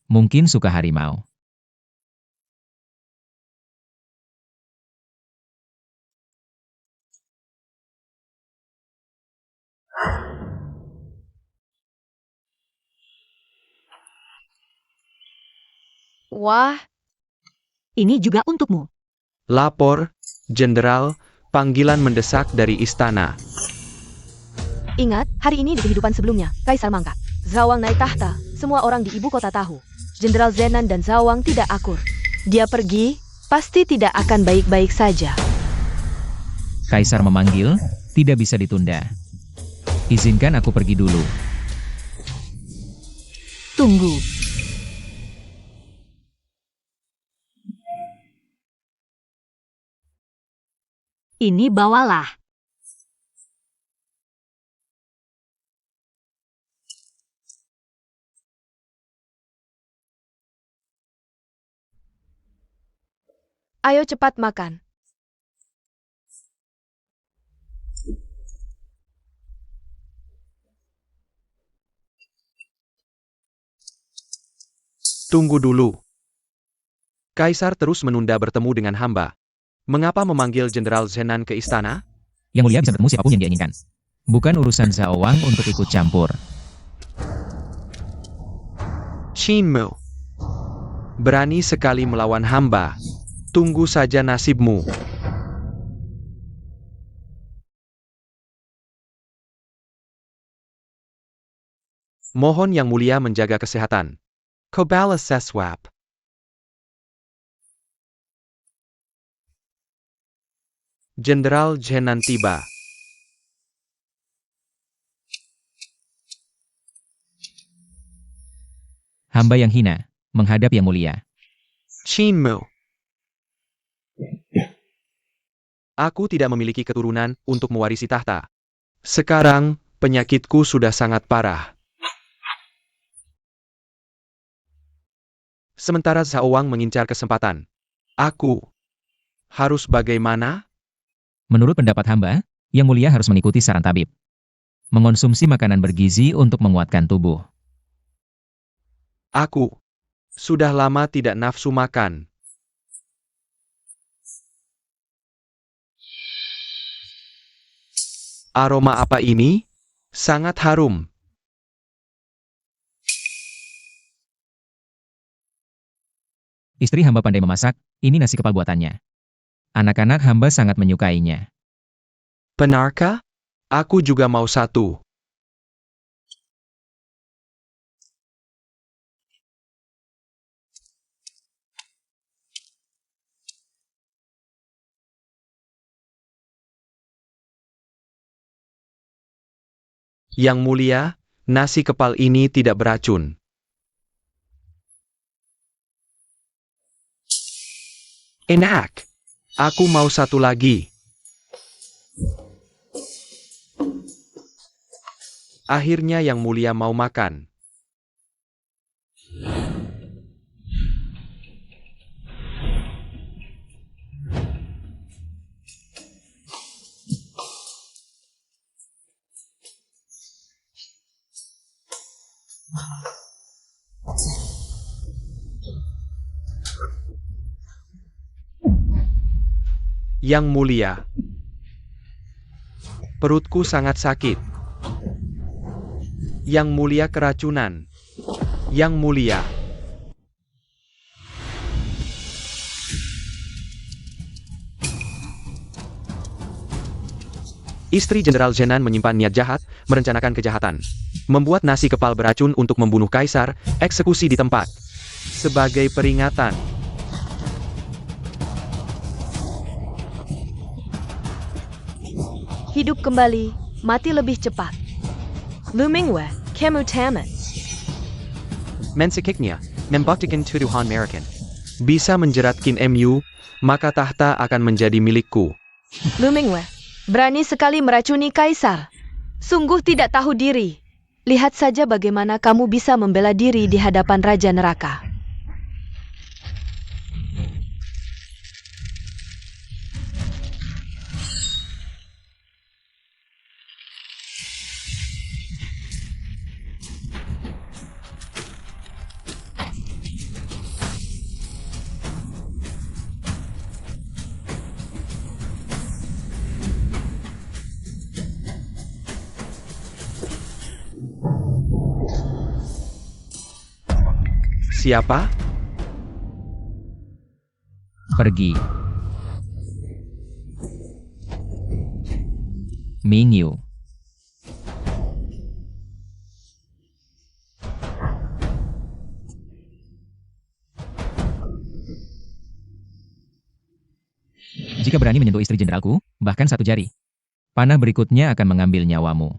Mungkin suka harimau. Wah, Ini juga untukmu. Lapor, Jenderal, panggilan mendesak dari istana. Ingat, hari ini di kehidupan sebelumnya, Kaisar mangkat. Zawang naik tahta, semua orang di ibu kota tahu. Jenderal Zenan dan Zawang tidak akur. Dia pergi, pasti tidak akan baik-baik saja. Kaisar memanggil, tidak bisa ditunda. Izinkan aku pergi dulu. Tunggu. Ini bawalah. Ayo cepat makan. Tunggu dulu. Kaisar terus menunda bertemu dengan hamba. Mengapa memanggil Jenderal Zenan ke istana? Yang mulia bisa bertemu siapapun yang dia inginkan. Bukan urusan Zhao Wang untuk ikut campur. Shinmu. Berani sekali melawan hamba. Tunggu saja nasibmu. Mohon Yang Mulia menjaga kesehatan. Kobala Seswap. Jenderal Zenan tiba. Hamba yang hina, menghadap Yang Mulia. Shinmu. Aku tidak memiliki keturunan untuk mewarisi tahta. Sekarang, penyakitku sudah sangat parah. Sementara Zhao Wang mengincar kesempatan. Aku harus bagaimana? Menurut pendapat hamba, Yang Mulia harus mengikuti saran tabib. Mengonsumsi makanan bergizi untuk menguatkan tubuh. Aku sudah lama tidak nafsu makan. Aroma apa ini? Sangat harum. Istri hamba pandai memasak, ini nasi kepal buatannya. Anak-anak hamba sangat menyukainya. Benarkah? Aku juga mau satu. Yang Mulia, nasi kepal ini tidak beracun. Enak. Aku mau satu lagi. Akhirnya Yang Mulia mau makan. Yang Mulia, perutku sangat sakit. Yang Mulia keracunan. Yang Mulia. Istri Jenderal Zenan menyimpan niat jahat, merencanakan kejahatan. Membuat nasi kepal beracun untuk membunuh kaisar, eksekusi di tempat. Sebagai peringatan. Hidup kembali, mati lebih cepat. Lumingwe, Kemu Taman. Mensekiknya, membuktikan tuduhan American. Bisa menjerat Kin Mu, maka tahta akan menjadi milikku. Lumingwe, berani sekali meracuni kaisar. Sungguh tidak tahu diri. Lihat saja bagaimana kamu bisa membela diri di hadapan Raja Neraka. siapa? Pergi. Mingyu. Jika berani menyentuh istri jenderalku, bahkan satu jari, panah berikutnya akan mengambil nyawamu.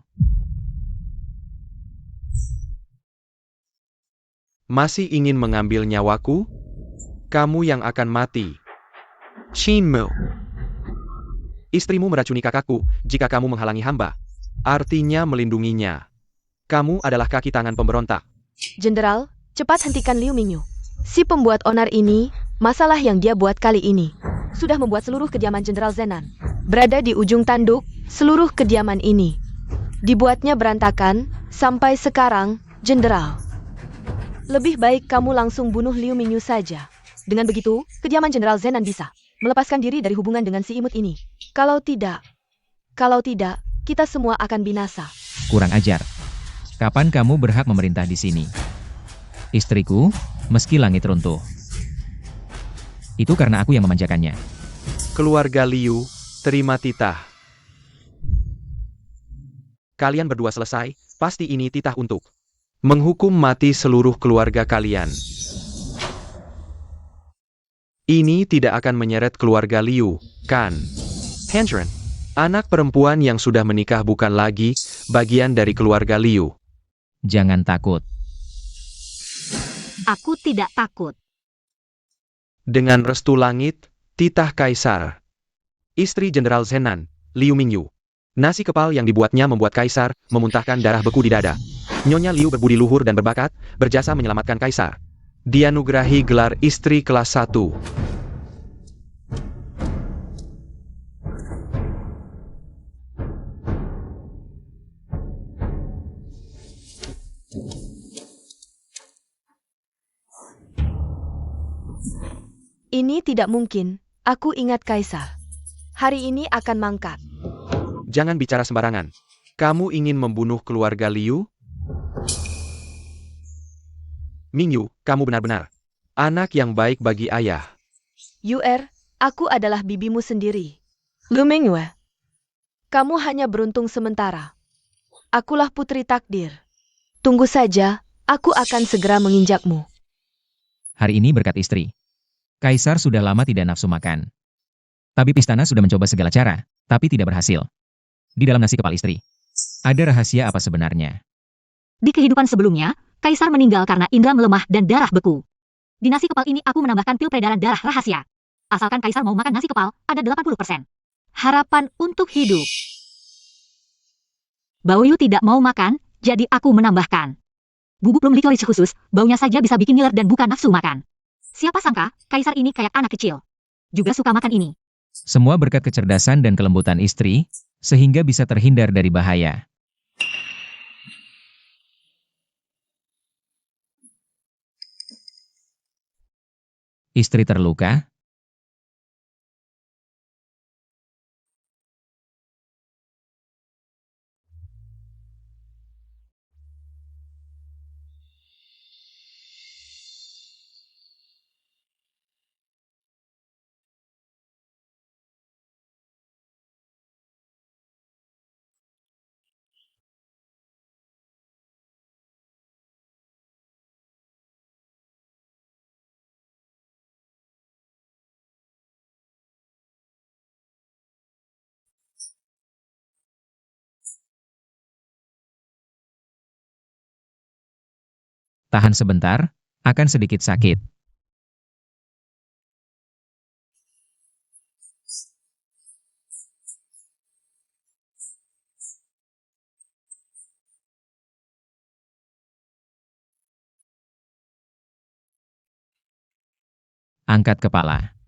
Masih ingin mengambil nyawaku? Kamu yang akan mati. Shinmu. Istrimu meracuni kakakku jika kamu menghalangi hamba. Artinya melindunginya. Kamu adalah kaki tangan pemberontak. Jenderal, cepat hentikan Liu Mingyu. Si pembuat onar ini, masalah yang dia buat kali ini, sudah membuat seluruh kediaman Jenderal Zenan berada di ujung tanduk. Seluruh kediaman ini dibuatnya berantakan sampai sekarang, Jenderal. Lebih baik kamu langsung bunuh Liu Mingyu saja. Dengan begitu, kediaman Jenderal Zenan bisa melepaskan diri dari hubungan dengan si imut ini. Kalau tidak, kita semua akan binasa. Kurang ajar. Kapan kamu berhak memerintah di sini? Istriku, meski langit runtuh. Itu karena aku yang memanjakannya. Keluarga Liu, terima titah. Kalian berdua selesai, pasti ini titah untuk menghukum mati seluruh keluarga kalian. Ini tidak akan menyeret keluarga Liu, kan? Hanjun, anak perempuan yang sudah menikah bukan lagi bagian dari keluarga Liu. Jangan takut. Aku tidak takut. Dengan restu langit, titah kaisar. Istri Jenderal Zenan, Liu Mingyu. Nasi kepal yang dibuatnya membuat kaisar memuntahkan darah beku di dada. Nyonya Liu berbudi luhur dan berbakat, berjasa menyelamatkan kaisar. Dianugerahi gelar istri kelas 1. Ini tidak mungkin. Aku ingat kaisar. Hari ini akan mangkat. Jangan bicara sembarangan. Kamu ingin membunuh keluarga Liu? Mingyu, kamu benar-benar anak yang baik bagi ayah. Aku adalah bibimu sendiri. Liu Mingyu, kamu hanya beruntung sementara. Akulah putri takdir. Tunggu saja, aku akan segera menginjakmu. Hari ini berkat istri. Kaisar sudah lama tidak nafsu makan. Tabib istana sudah mencoba segala cara, tapi tidak berhasil. Di dalam nasi kepal istri, ada rahasia apa sebenarnya? Di kehidupan sebelumnya, Kaisar meninggal karena indera melemah dan darah beku. Di nasi kepal ini aku menambahkan pil peredaran darah rahasia. Asalkan Kaisar mau makan nasi kepal, ada 80%. Harapan untuk hidup. Baoyu tidak mau makan, jadi aku menambahkan. Bubuk lumlikoris khusus, baunya saja bisa bikin ngiler dan bukan nafsu makan. Siapa sangka, Kaisar ini kayak anak kecil. Juga suka makan ini. Semua berkat kecerdasan dan kelembutan istri, sehingga bisa terhindar dari bahaya. Istri terluka? Tahan sebentar, akan sedikit sakit. Angkat kepala.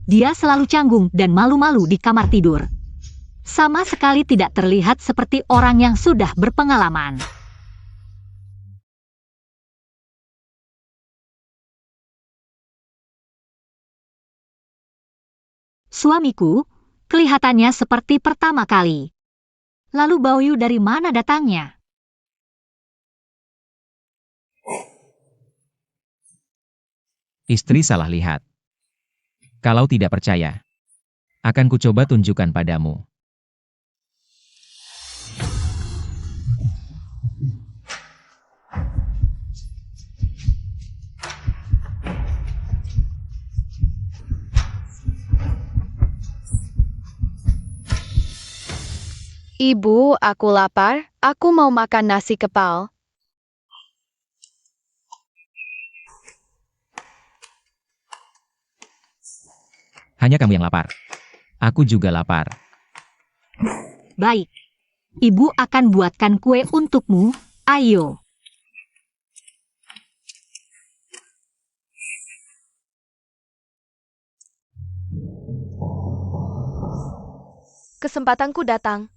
Dia selalu canggung dan malu-malu di kamar tidur. Sama sekali tidak terlihat seperti orang yang sudah berpengalaman. Suamiku, kelihatannya seperti pertama kali. Lalu Baoyu dari mana datangnya? Istri salah lihat. Kalau tidak percaya, akan kucoba tunjukkan padamu. Ibu, aku lapar. Aku mau makan nasi kepal. Hanya kamu yang lapar. Aku juga lapar. Baik. Ibu akan buatkan kue untukmu. Ayo. Kesempatanku datang.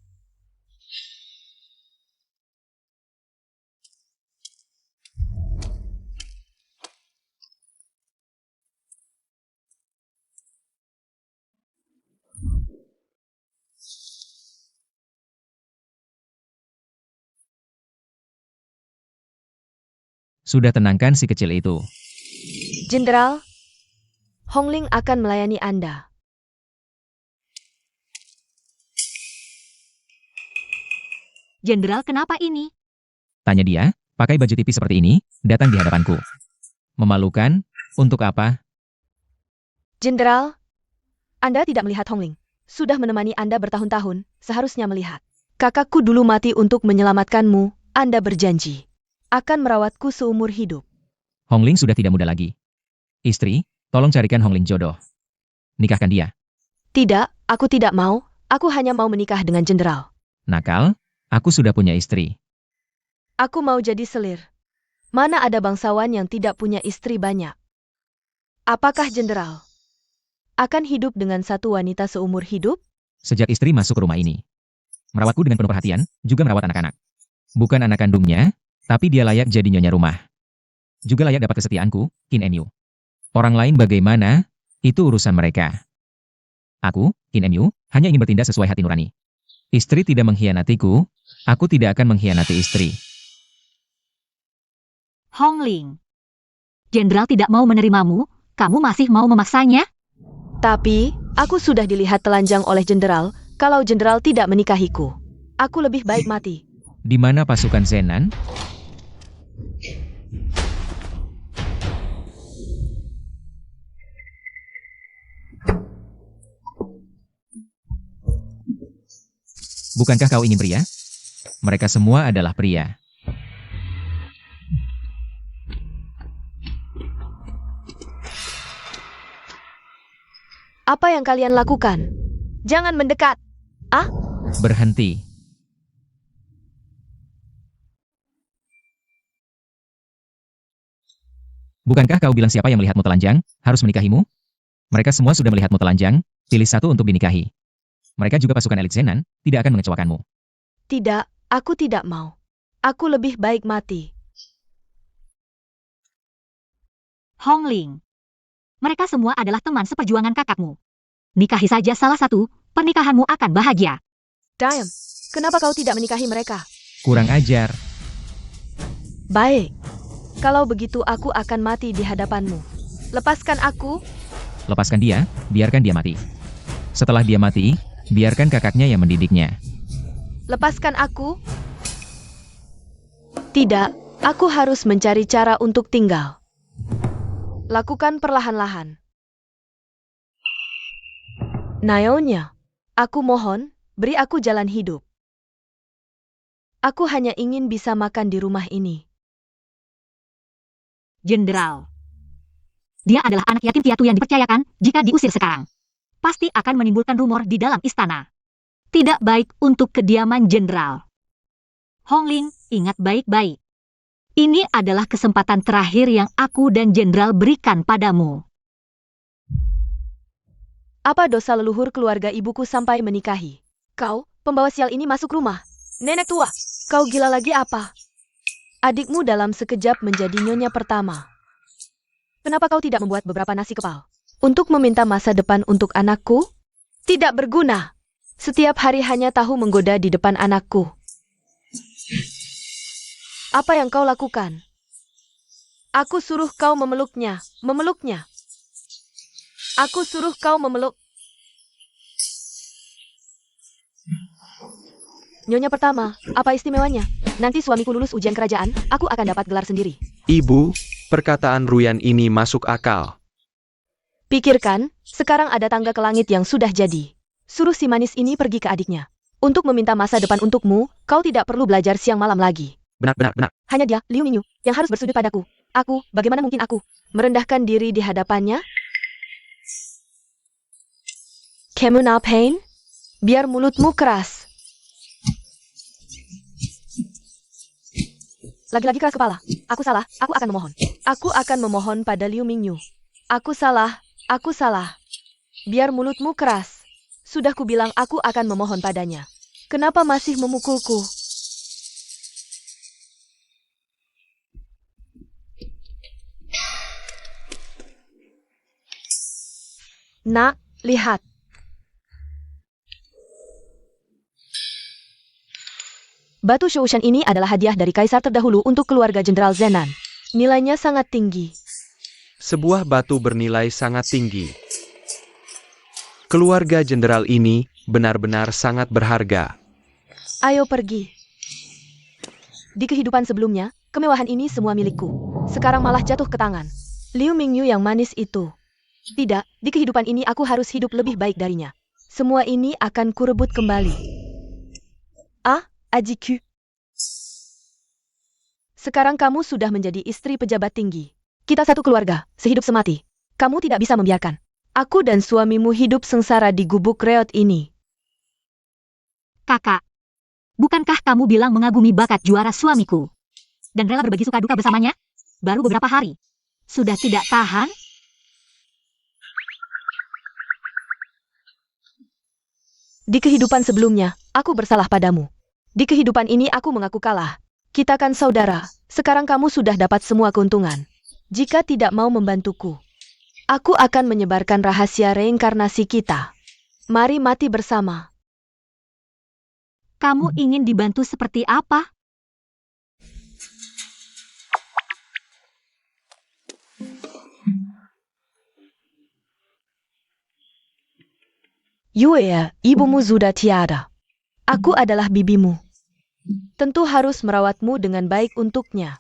Sudah tenangkan si kecil itu. Jenderal, Hongling akan melayani Anda. Jenderal, kenapa ini? Tanya dia, pakai baju tipis seperti ini, datang di hadapanku. Memalukan, untuk apa? Jenderal, Anda tidak melihat Hongling. Sudah menemani Anda bertahun-tahun, seharusnya melihat. Kakakku dulu mati untuk menyelamatkanmu, Anda berjanji. Akan merawatku seumur hidup. Hongling sudah tidak muda lagi. Istri, tolong carikan Hongling jodoh. Nikahkan dia. Tidak, aku tidak mau. Aku hanya mau menikah dengan jenderal. Nakal, aku sudah punya istri. Aku mau jadi selir. Mana ada bangsawan yang tidak punya istri banyak? Apakah jenderal akan hidup dengan satu wanita seumur hidup? Sejak istri masuk ke rumah ini, merawatku dengan penuh perhatian, juga merawat anak-anak. Bukan anak kandungnya, tapi dia layak jadi nyonya rumah. Juga layak dapat kesetiaanku, Qin Enyu. Orang lain bagaimana, itu urusan mereka. Aku, Qin Enyu, hanya ingin bertindak sesuai hati nurani. Istri tidak mengkhianatiku, aku tidak akan mengkhianati istri. Hongling. Jenderal tidak mau menerimamu, kamu masih mau memaksanya? Tapi, aku sudah dilihat telanjang oleh jenderal, kalau jenderal tidak menikahiku. Aku lebih baik mati. Di mana pasukan Zenan? Bukankah kau ingin pria? Mereka semua adalah pria. Apa yang kalian lakukan? Jangan mendekat. Berhenti. Bukankah kau bilang siapa yang melihatmu telanjang, harus menikahimu? Mereka semua sudah melihatmu telanjang, pilih satu untuk dinikahi. Mereka juga pasukan elit Zenan, tidak akan mengecewakanmu. Tidak, aku tidak mau. Aku lebih baik mati. Hongling. Mereka semua adalah teman seperjuangan kakakmu. Nikahi saja salah satu, pernikahanmu akan bahagia. Diam, kenapa kau tidak menikahi mereka? Kurang ajar. Baik. Kalau begitu aku akan mati di hadapanmu. Lepaskan aku. Lepaskan dia, biarkan dia mati. Setelah dia mati, biarkan kakaknya yang mendidiknya. Lepaskan aku. Tidak, aku harus mencari cara untuk tinggal. Lakukan perlahan-lahan. Nyonya, aku mohon, beri aku jalan hidup. Aku hanya ingin bisa makan di rumah ini. Jenderal. Dia adalah anak yatim piatu yang dipercayakan, jika diusir sekarang, pasti akan menimbulkan rumor di dalam istana. Tidak baik untuk kediaman jenderal. Hongling, ingat baik-baik. Ini adalah kesempatan terakhir yang aku dan jenderal berikan padamu. Apa dosa leluhur keluarga ibuku sampai menikahi? Kau, pembawa sial ini masuk rumah. Nenek tua, kau gila lagi apa? Adikmu dalam sekejap menjadi nyonya pertama. Kenapa kau tidak membuat beberapa nasi kepal? Untuk meminta masa depan untuk anakku? Tidak berguna. Setiap hari hanya tahu menggoda di depan anakku. Apa yang kau lakukan? Aku suruh kau memeluknya. Aku suruh kau memeluk. Nyonya pertama, apa istimewanya? Nanti suamiku lulus ujian kerajaan, aku akan dapat gelar sendiri. Ibu, perkataan Ruyan ini masuk akal. Pikirkan, sekarang ada tangga ke langit yang sudah jadi. Suruh si manis ini pergi ke adiknya. Untuk meminta masa depan untukmu, kau tidak perlu belajar siang malam lagi. Benar. Hanya dia, Liu Mingyu, yang harus bersujud padaku. Aku, bagaimana mungkin aku merendahkan diri di hadapannya? Kamu Pain? Biar mulutmu keras. Lagi-lagi keras kepala. Aku salah, aku akan memohon. Aku akan memohon pada Liu Mingyu. Aku salah. Biar mulutmu keras. Sudah kubilang aku akan memohon padanya. Kenapa masih memukulku? Nak, lihat. Batu Shoushan ini adalah hadiah dari kaisar terdahulu untuk keluarga Jenderal Zenan. Nilainya sangat tinggi. Sebuah batu bernilai sangat tinggi. Keluarga jenderal ini benar-benar sangat berharga. Ayo pergi. Di kehidupan sebelumnya, kemewahan ini semua milikku. Sekarang malah jatuh ke tangan Liu Mingyu yang manis itu. Tidak, di kehidupan ini aku harus hidup lebih baik darinya. Semua ini akan kurebut kembali. Ajiku. Sekarang kamu sudah menjadi istri pejabat tinggi. Kita satu keluarga, sehidup semati. Kamu tidak bisa membiarkan aku dan suamimu hidup sengsara di gubuk reot ini. Kakak, bukankah kamu bilang mengagumi bakat juara suamiku? Dan rela berbagi suka duka bersamanya? Baru beberapa hari. Sudah tidak tahan? Di kehidupan sebelumnya, aku bersalah padamu. Di kehidupan ini aku mengaku kalah. Kita kan saudara. Sekarang kamu sudah dapat semua keuntungan. Jika tidak mau membantuku, aku akan menyebarkan rahasia reinkarnasi kita. Mari mati bersama. Kamu ingin dibantu seperti apa? Yue, ibumu sudah tiada. Aku adalah bibimu. Tentu harus merawatmu dengan baik untuknya.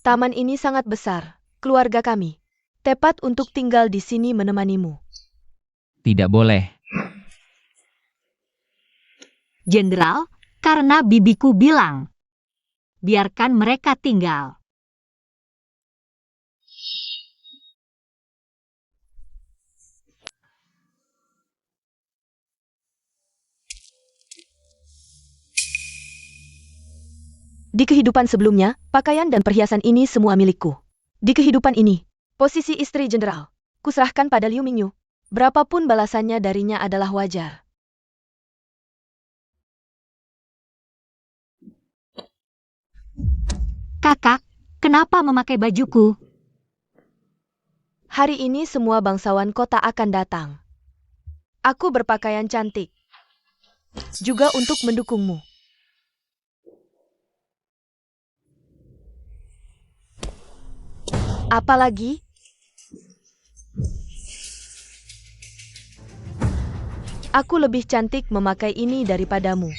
Taman ini sangat besar, keluarga kami. Tepat untuk tinggal di sini menemanimu. Tidak boleh. Jenderal, karena bibiku bilang, biarkan mereka tinggal. Di kehidupan sebelumnya, pakaian dan perhiasan ini semua milikku. Di kehidupan ini, posisi istri jenderal, kuserahkan pada Liu Mingyu. Berapapun balasannya darinya adalah wajar. Kakak, kenapa memakai bajuku? Hari ini semua bangsawan kota akan datang. Aku berpakaian cantik. Juga untuk mendukungmu. Apalagi, aku lebih cantik memakai ini daripadamu.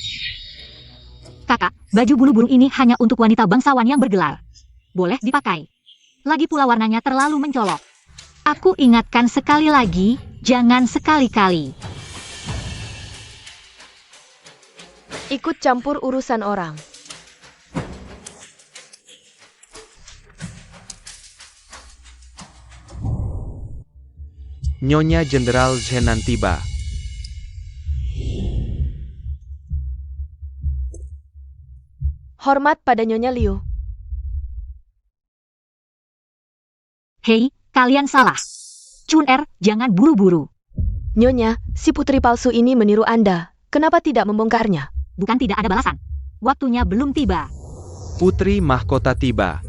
Kakak, baju bulu burung ini hanya untuk wanita bangsawan yang bergelar. Boleh dipakai. Lagi pula warnanya terlalu mencolok. Aku ingatkan sekali lagi, jangan sekali-kali. Ikut campur urusan orang. Nyonya Jenderal Zenan tiba. Hormat pada Nyonya Liu. Hei, kalian salah. Chun Er, jangan buru-buru. Nyonya, si putri palsu ini meniru Anda. Kenapa tidak membongkarnya? Bukan tidak ada balasan. Waktunya belum tiba. Putri mahkota tiba.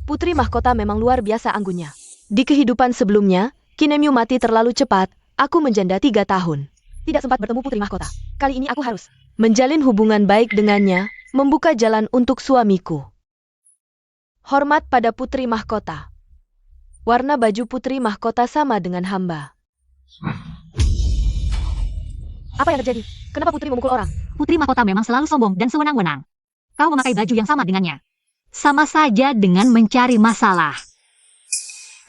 Putri mahkota memang luar biasa anggunnya. Di kehidupan sebelumnya, Kinemyu mati terlalu cepat, aku menjanda 3 tahun. Tidak sempat bertemu putri mahkota. Kali ini aku harus menjalin hubungan baik dengannya, membuka jalan untuk suamiku. Hormat pada putri mahkota. Warna baju putri mahkota sama dengan hamba. Apa yang terjadi? Kenapa putri memukul orang? Putri mahkota memang selalu sombong dan sewenang-wenang. Kau memakai baju yang sama dengannya. Sama saja dengan mencari masalah.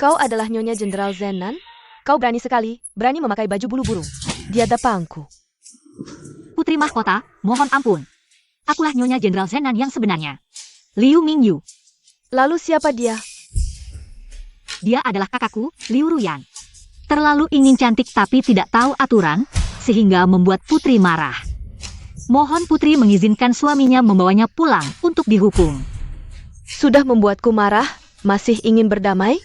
Kau adalah Nyonya Jenderal Zenan? Kau berani sekali, berani memakai baju bulu burung. Di hadapanku. Putri mahkota, mohon ampun. Akulah Nyonya Jenderal Zenan yang sebenarnya. Liu Mingyu. Lalu siapa dia? Dia adalah kakakku, Liu Ruyan. Terlalu ingin cantik tapi tidak tahu aturan, sehingga membuat putri marah. Mohon putri mengizinkan suaminya membawanya pulang untuk dihukum. Sudah membuatku marah, masih ingin berdamai?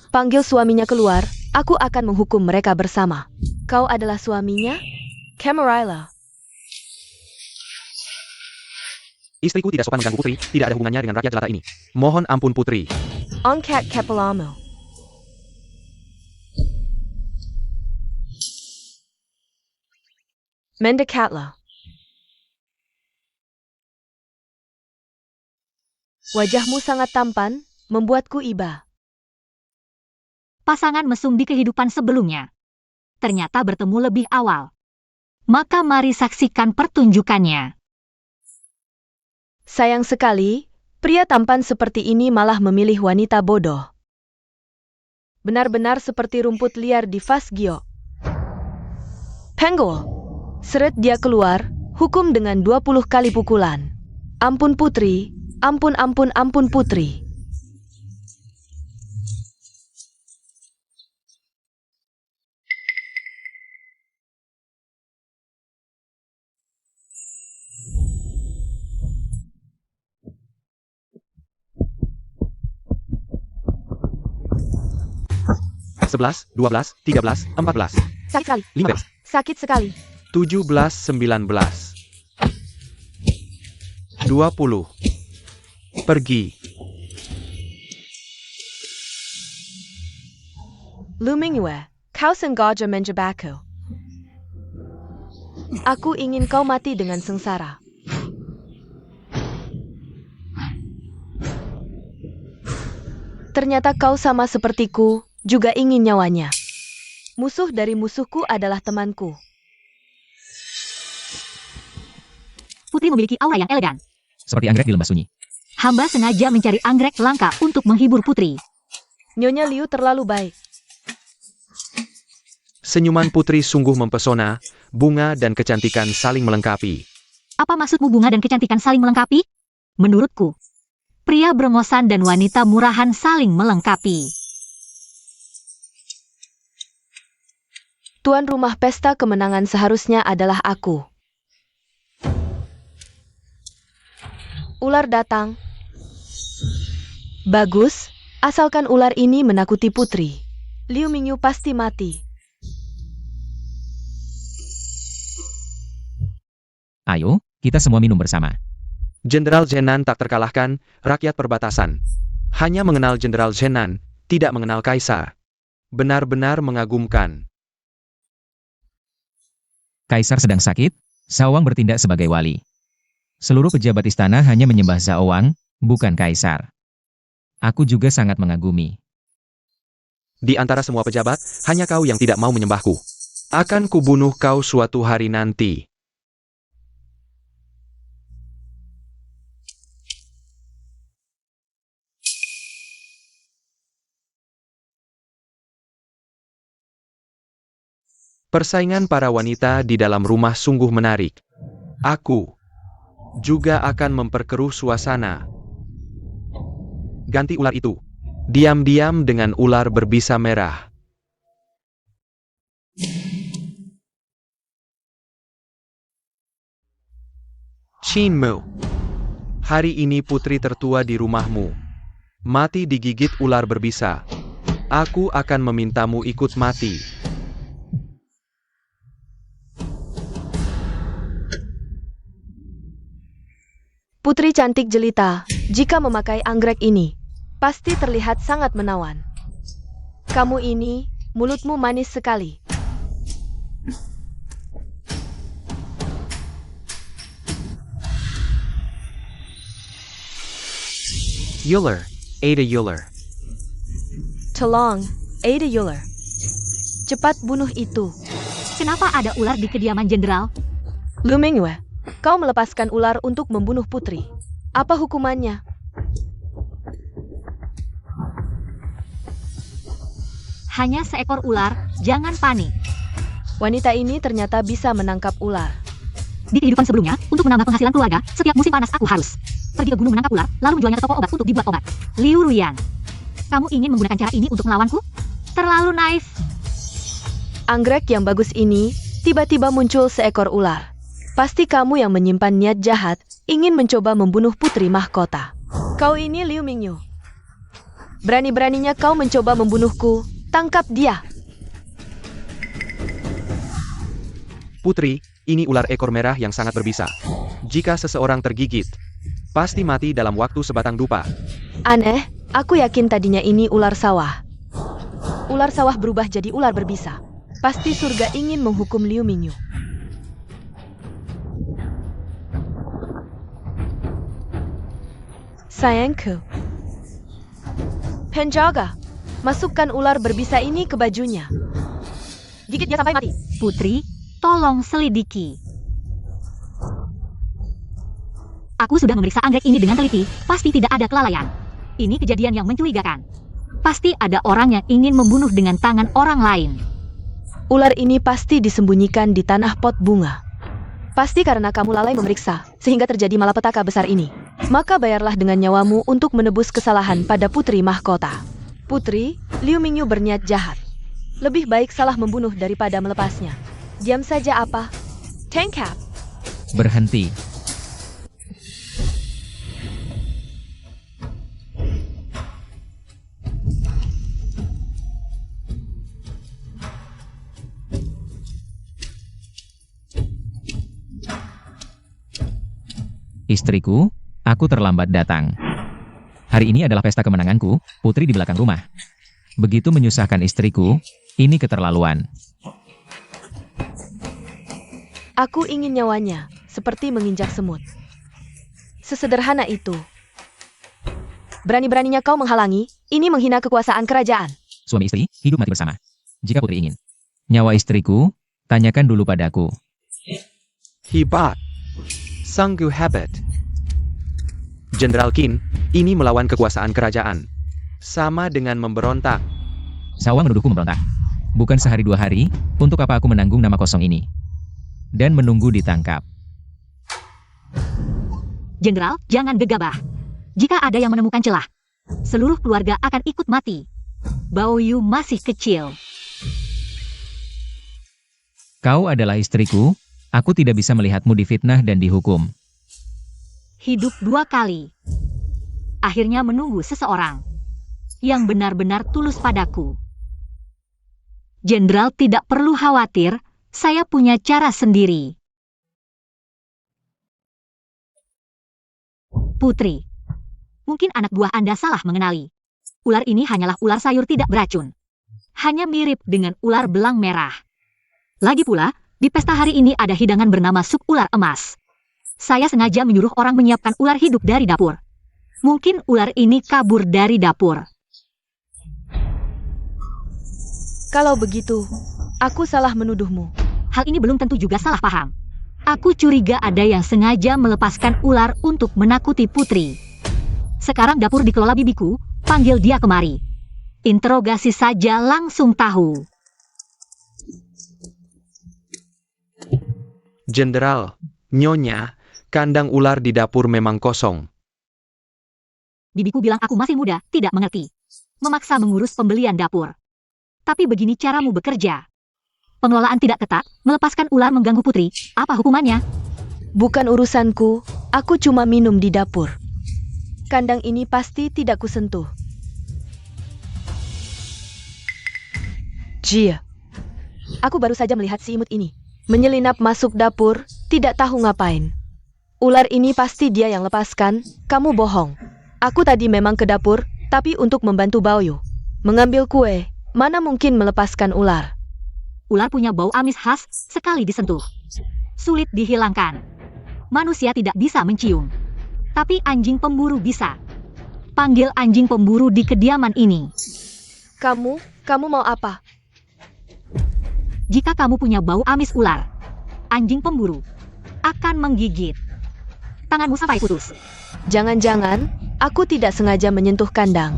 Panggil suaminya keluar, aku akan menghukum mereka bersama. Kau adalah suaminya? Camarilla. Istriku tidak sopan mengganggu putri, tidak ada hubungannya dengan rakyat jelata ini. Mohon ampun putri. Ongkat Kepelamo. Mendekatlah. Wajahmu sangat tampan, membuatku iba. Pasangan mesum di kehidupan sebelumnya. Ternyata bertemu lebih awal. Maka mari saksikan pertunjukannya. Sayang sekali, pria tampan seperti ini malah memilih wanita bodoh. Benar-benar seperti rumput liar di Fasgyo. Penggol. Seret dia keluar, hukum dengan 20 kali pukulan. Ampun putri, ampun ampun ampun putri. Sebelas, 12, 13, 14, Sakit sekali. 15, Sakit sekali. 17, 19, 20. Pergi. Lumingwe, kau sengaja menjebakku. Aku ingin kau mati dengan sengsara. Ternyata kau sama sepertiku, juga ingin nyawanya. Musuh dari musuhku adalah temanku. Putri memiliki aura yang elegan. Seperti anggrek di lembah sunyi. Hamba sengaja mencari anggrek langka untuk menghibur putri. Nyonya Liu terlalu baik. Senyuman putri sungguh mempesona, bunga dan kecantikan saling melengkapi. Apa maksudmu bunga dan kecantikan saling melengkapi? Menurutku, pria brongosan dan wanita murahan saling melengkapi. Tuan rumah pesta kemenangan seharusnya adalah aku. Ular datang. Bagus, asalkan ular ini menakuti putri. Liu Mingyu pasti mati. Ayo, kita semua minum bersama. Jenderal Zenan tak terkalahkan, rakyat perbatasan. Hanya mengenal Jenderal Zenan, tidak mengenal Kaisar. Benar-benar mengagumkan. Kaisar sedang sakit, Sawang bertindak sebagai wali. Seluruh pejabat istana hanya menyembah Sawang, bukan Kaisar. Aku juga sangat mengagumi. Di antara semua pejabat, hanya kau yang tidak mau menyembahku. Akan kubunuh kau suatu hari nanti. Persaingan para wanita di dalam rumah sungguh menarik. Aku juga akan memperkeruh suasana. Ganti ular itu. Diam-diam dengan ular berbisa merah. Chinmu. Hari ini putri tertua di rumahmu. Mati digigit ular berbisa. Aku akan memintamu ikut mati. Putri cantik jelita, jika memakai anggrek ini, pasti terlihat sangat menawan. Kamu ini, mulutmu manis sekali. Euler, Ada Euler. Tolong, Ada Euler. Cepat bunuh itu. Kenapa ada ular di kediaman jenderal? Lu Mingyue, kau melepaskan ular untuk membunuh putri. Apa hukumannya? Hanya seekor ular, jangan panik. Wanita ini ternyata bisa menangkap ular. Di kehidupan sebelumnya, untuk menambah penghasilan keluarga, setiap musim panas aku harus pergi ke gunung menangkap ular, lalu menjualnya ke toko obat untuk dibuat obat. Liu Ruyan, kamu ingin menggunakan cara ini untuk melawanku? Terlalu naif. Anggrek yang bagus ini, tiba-tiba muncul seekor ular. Pasti kamu yang menyimpan niat jahat, ingin mencoba membunuh putri mahkota. Kau ini Liu Mingyu. Berani-beraninya kau mencoba membunuhku, tangkap dia. Putri, ini ular ekor merah yang sangat berbisa. Jika seseorang tergigit, pasti mati dalam waktu sebatang dupa. Aneh, aku yakin tadinya ini ular sawah. Ular sawah berubah jadi ular berbisa. Pasti surga ingin menghukum Liu Mingyu. Sayangku. Penjaga, masukkan ular berbisa ini ke bajunya. Gigit dia sampai mati. Putri, tolong selidiki. Aku sudah memeriksa anggrek ini dengan teliti, pasti tidak ada kelalaian. Ini kejadian yang mencurigakan. Pasti ada orang yang ingin membunuh dengan tangan orang lain. Ular ini pasti disembunyikan di tanah pot bunga. Pasti karena kamu lalai memeriksa, sehingga terjadi malapetaka besar ini. Maka bayarlah dengan nyawamu untuk menebus kesalahan pada putri mahkota. Putri, Liu Mingyu berniat jahat. Lebih baik salah membunuh daripada melepasnya. Diam saja apa? Tangkap. Berhenti. Istriku, aku terlambat datang. Hari ini adalah pesta kemenanganku, putri di belakang rumah. Begitu menyusahkan istriku, ini keterlaluan. Aku ingin nyawanya, seperti menginjak semut. Sesederhana itu. Berani-beraninya kau menghalangi, ini menghina kekuasaan kerajaan. Suami istri, hidup mati bersama. Jika putri ingin. Nyawa istriku, tanyakan dulu padaku. Hebat. Sanggup hebat. Jenderal Qin, ini melawan kekuasaan kerajaan. Sama dengan memberontak. Sawa menuduhku memberontak. Bukan sehari dua hari, untuk apa aku menanggung nama kosong ini? Dan menunggu ditangkap. Jenderal, jangan gegabah. Jika ada yang menemukan celah, seluruh keluarga akan ikut mati. Bao Yu masih kecil. Kau adalah istriku, aku tidak bisa melihatmu difitnah dan dihukum. Hidup dua kali. Akhirnya menunggu seseorang yang benar-benar tulus padaku. Jenderal tidak perlu khawatir, saya punya cara sendiri. Putri, mungkin anak buah Anda salah mengenali. Ular ini hanyalah ular sayur tidak beracun. Hanya mirip dengan ular belang merah. Lagi pula, di pesta hari ini ada hidangan bernama sup ular emas. Saya sengaja menyuruh orang menyiapkan ular hidup dari dapur. Mungkin ular ini kabur dari dapur. Kalau begitu, aku salah menuduhmu. Hal ini belum tentu juga salah paham. Aku curiga ada yang sengaja melepaskan ular untuk menakuti putri. Sekarang dapur dikelola bibiku, panggil dia kemari. Interogasi saja langsung tahu. Jenderal, Nyonya, kandang ular di dapur memang kosong. Bibiku bilang aku masih muda, tidak mengerti. Memaksa mengurus pembelian dapur. Tapi begini caramu bekerja. Pengelolaan tidak ketat, melepaskan ular mengganggu putri. Apa hukumannya? Bukan urusanku, aku cuma minum di dapur. Kandang ini pasti tidak kusentuh. Jia. Aku baru saja melihat si imut ini. Menyelinap masuk dapur, tidak tahu ngapain. Ular ini pasti dia yang lepaskan, kamu bohong. Aku tadi memang ke dapur, tapi untuk membantu Baoyu. Mengambil kue, mana mungkin melepaskan ular. Ular punya bau amis khas, sekali disentuh. Sulit dihilangkan. Manusia tidak bisa mencium. Tapi anjing pemburu bisa. Panggil anjing pemburu di kediaman ini. Kamu mau apa? Jika kamu punya bau amis ular, anjing pemburu akan menggigit. Tanganmu sampai putus. Jangan-jangan, aku tidak sengaja menyentuh kandang.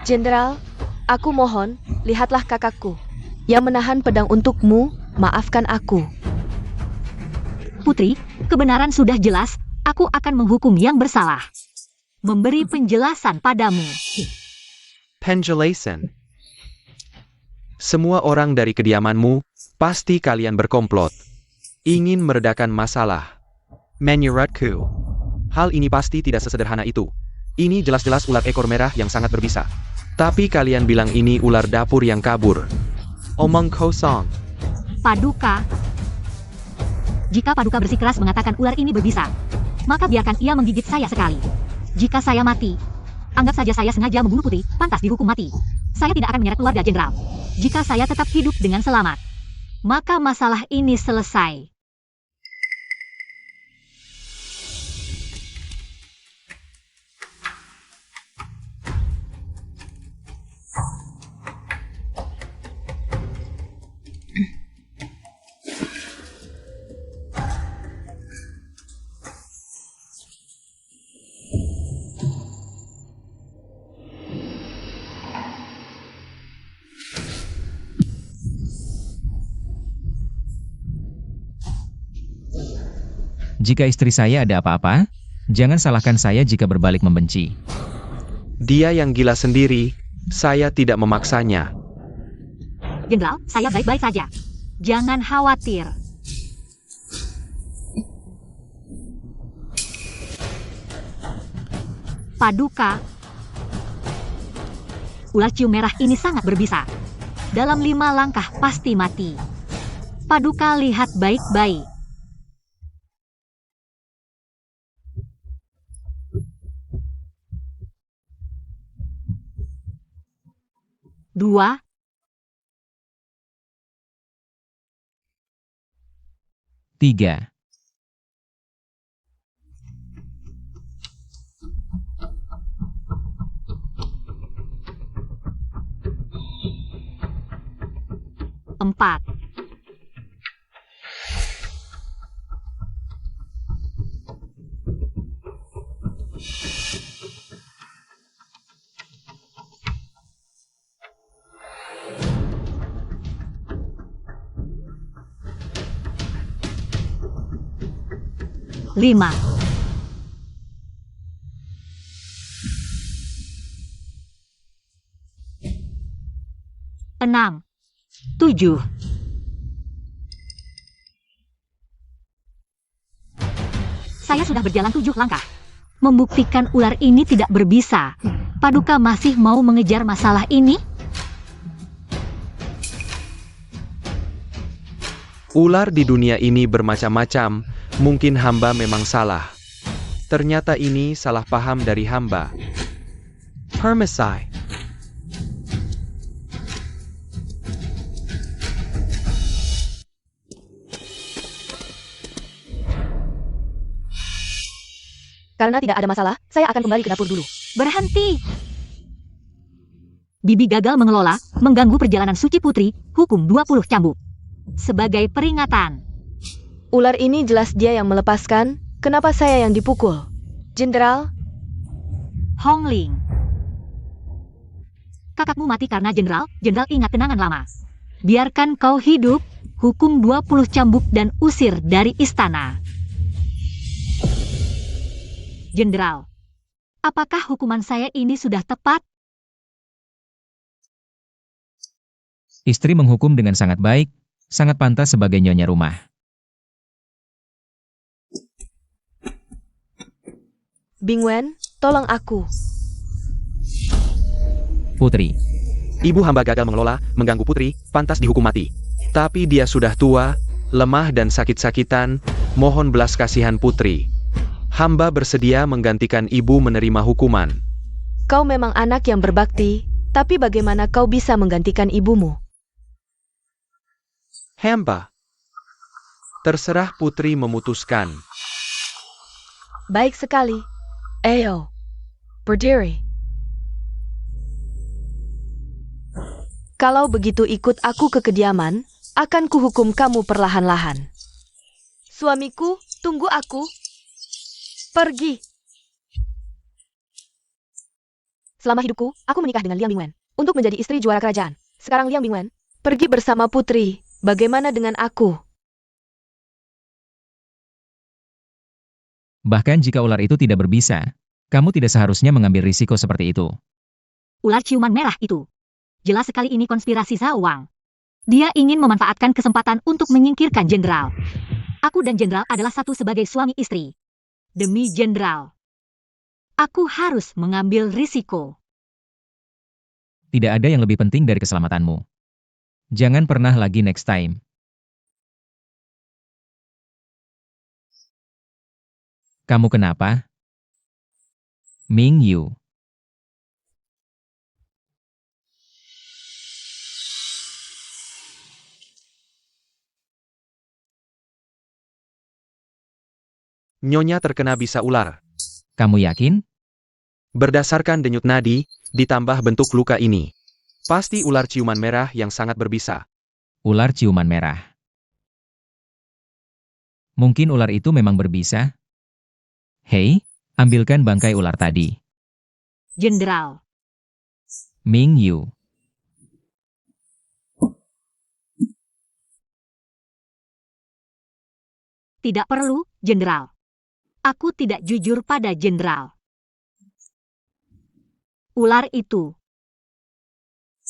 Jenderal, aku mohon, lihatlah kakakku. Yang menahan pedang untukmu, maafkan aku. Putri, kebenaran sudah jelas, aku akan menghukum yang bersalah. Memberi penjelasan padamu. Penjelasan. Semua orang dari kediamanmu, pasti kalian berkomplot. Ingin meredakan masalah. Menurutku, hal ini pasti tidak sesederhana itu. Ini jelas-jelas ular ekor merah yang sangat berbisa. Tapi kalian bilang ini ular dapur yang kabur. Omong kosong. Paduka. Jika Paduka bersikeras mengatakan ular ini berbisa, maka biarkan ia menggigit saya sekali. Jika saya mati, anggap saja saya sengaja membunuh putri, pantas dihukum mati. Saya tidak akan menyeret keluarga jenderal. Jika saya tetap hidup dengan selamat, maka masalah ini selesai. Jika istri saya ada apa-apa, jangan salahkan saya jika berbalik membenci. Dia yang gila sendiri, saya tidak memaksanya. Jenderal, saya baik-baik saja. Jangan khawatir. Paduka. Ular cium merah ini sangat berbisa. Dalam 5 langkah pasti mati. Paduka lihat baik-baik. Dua. 3. 4. 5. 6. 7. Saya sudah berjalan 7 langkah. Membuktikan ular ini tidak berbisa. Paduka masih mau mengejar masalah ini? Ular di dunia ini bermacam-macam, mungkin hamba memang salah. Ternyata ini salah paham dari hamba. Permisi. Karena tidak ada masalah, saya akan kembali ke dapur dulu. Berhenti! Bibi gagal mengelola, mengganggu perjalanan suci putri, hukum 20 cambuk. Sebagai peringatan. Ular ini jelas dia yang melepaskan, kenapa saya yang dipukul? Jenderal, Hongling. Kakakmu mati karena jenderal ingat kenangan lama. Biarkan kau hidup, hukum 20 cambuk dan usir dari istana. Jenderal, apakah hukuman saya ini sudah tepat? Istri menghukum dengan sangat baik, sangat pantas sebagai nyonya rumah. Bing Wen, tolong aku. Putri, Ibu hamba gagal mengelola, mengganggu putri, pantas dihukum mati. Tapi dia sudah tua, lemah dan sakit-sakitan, mohon belas kasihan putri. Hamba bersedia menggantikan ibu menerima hukuman. Kau memang anak yang berbakti, tapi bagaimana kau bisa menggantikan ibumu? Hamba. Terserah putri memutuskan. Baik sekali. Ayo, berdiri. Kalau begitu ikut aku ke kediaman, akan kuhukum kamu perlahan-lahan. Suamiku, tunggu aku. Pergi. Selama hidupku, aku menikah dengan Liang Bingwen untuk menjadi istri juara kerajaan. Sekarang Liang Bingwen pergi bersama putri. Bagaimana dengan aku? bahkan jika ular itu tidak berbisa, kamu tidak seharusnya mengambil risiko seperti itu. Ular ciuman merah itu. Jelas sekali ini konspirasi Zhao Wang. Dia ingin memanfaatkan kesempatan untuk menyingkirkan jenderal. Aku dan jenderal adalah satu sebagai suami istri. Demi jenderal, aku harus mengambil risiko. Tidak ada yang lebih penting dari keselamatanmu. Jangan pernah lagi next time. Kamu kenapa? Ming Yu. Nyonya terkena bisa ular. Kamu yakin? Berdasarkan denyut nadi, ditambah bentuk luka ini. Pasti ular ciuman merah yang sangat berbisa. Ular ciuman merah. Mungkin ular itu memang berbisa? Hei, ambilkan bangkai ular tadi. Jenderal, Ming Yu. tidak perlu, jenderal. Aku tidak jujur pada jenderal. Ular itu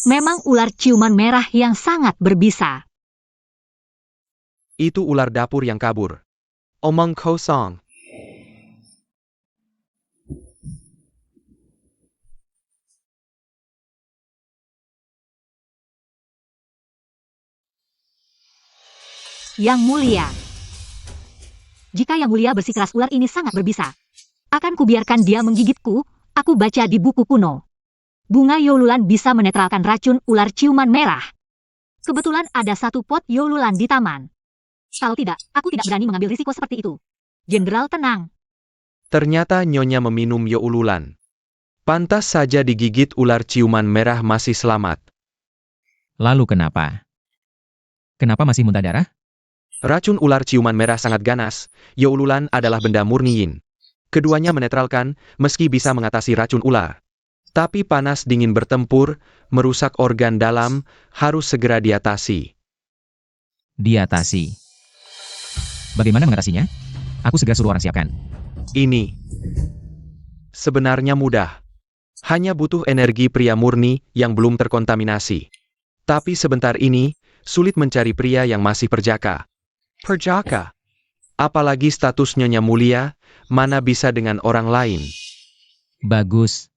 memang ular ciuman merah yang sangat berbisa. Itu ular dapur yang kabur. Omong kosong. Yang mulia. Jika yang mulia bersikeras ular ini sangat berbisa, akan kubiarkan dia menggigitku. Aku baca di buku kuno. Bunga Yolulan bisa menetralkan racun ular ciuman merah. Kebetulan ada satu pot Yolulan di taman. Kalau tidak, aku tidak berani mengambil risiko seperti itu. Jenderal tenang. Ternyata nyonya meminum yoululan. Pantas saja digigit ular ciuman merah masih selamat. Lalu kenapa? Kenapa masih muntah darah? Racun ular ciuman merah sangat ganas, yoululan adalah benda murni yin. Keduanya menetralkan, meski bisa mengatasi racun ular. Tapi panas dingin bertempur, merusak organ dalam, harus segera diatasi. Diatasi. Bagaimana mengatasinya? Aku segera suruh orang siapkan. Ini sebenarnya mudah. Hanya butuh energi pria murni yang belum terkontaminasi. Tapi sebentar ini, sulit mencari pria yang masih perjaka. Perjaka? Apalagi status nyonya mulia, mana bisa dengan orang lain. Bagus.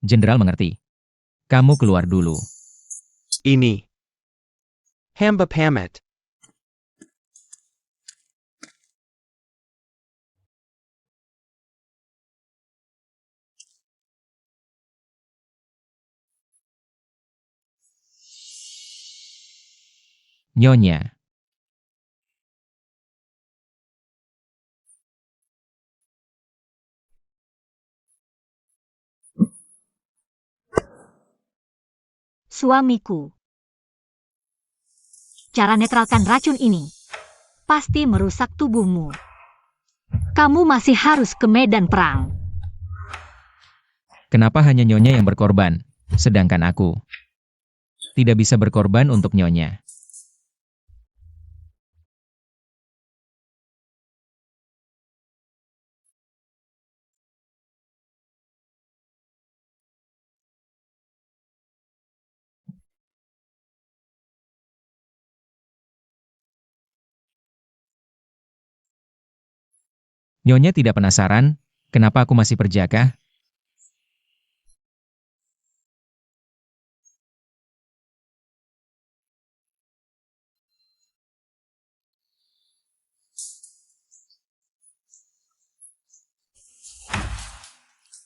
Jenderal mengerti. Kamu keluar dulu. Ini. Hamba pamit. Nyonya. Suamiku. Cara netralkan racun ini pasti merusak tubuhmu. Kamu masih harus ke medan perang. Kenapa hanya nyonya yang berkorban, sedangkan aku tidak bisa berkorban untuk nyonya? Nyonya tidak penasaran, kenapa aku masih perjaka?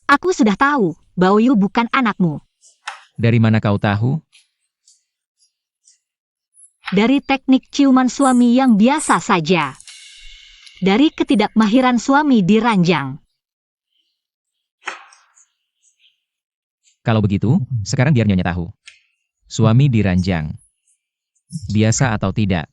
Aku sudah tahu, Baoyu bukan anakmu. Dari mana kau tahu? Dari teknik ciuman suami yang biasa saja. Dari ketidakmahiran suami di ranjang. Kalau begitu, sekarang biar Nyonya tahu. Suami diranjang. Biasa atau tidak?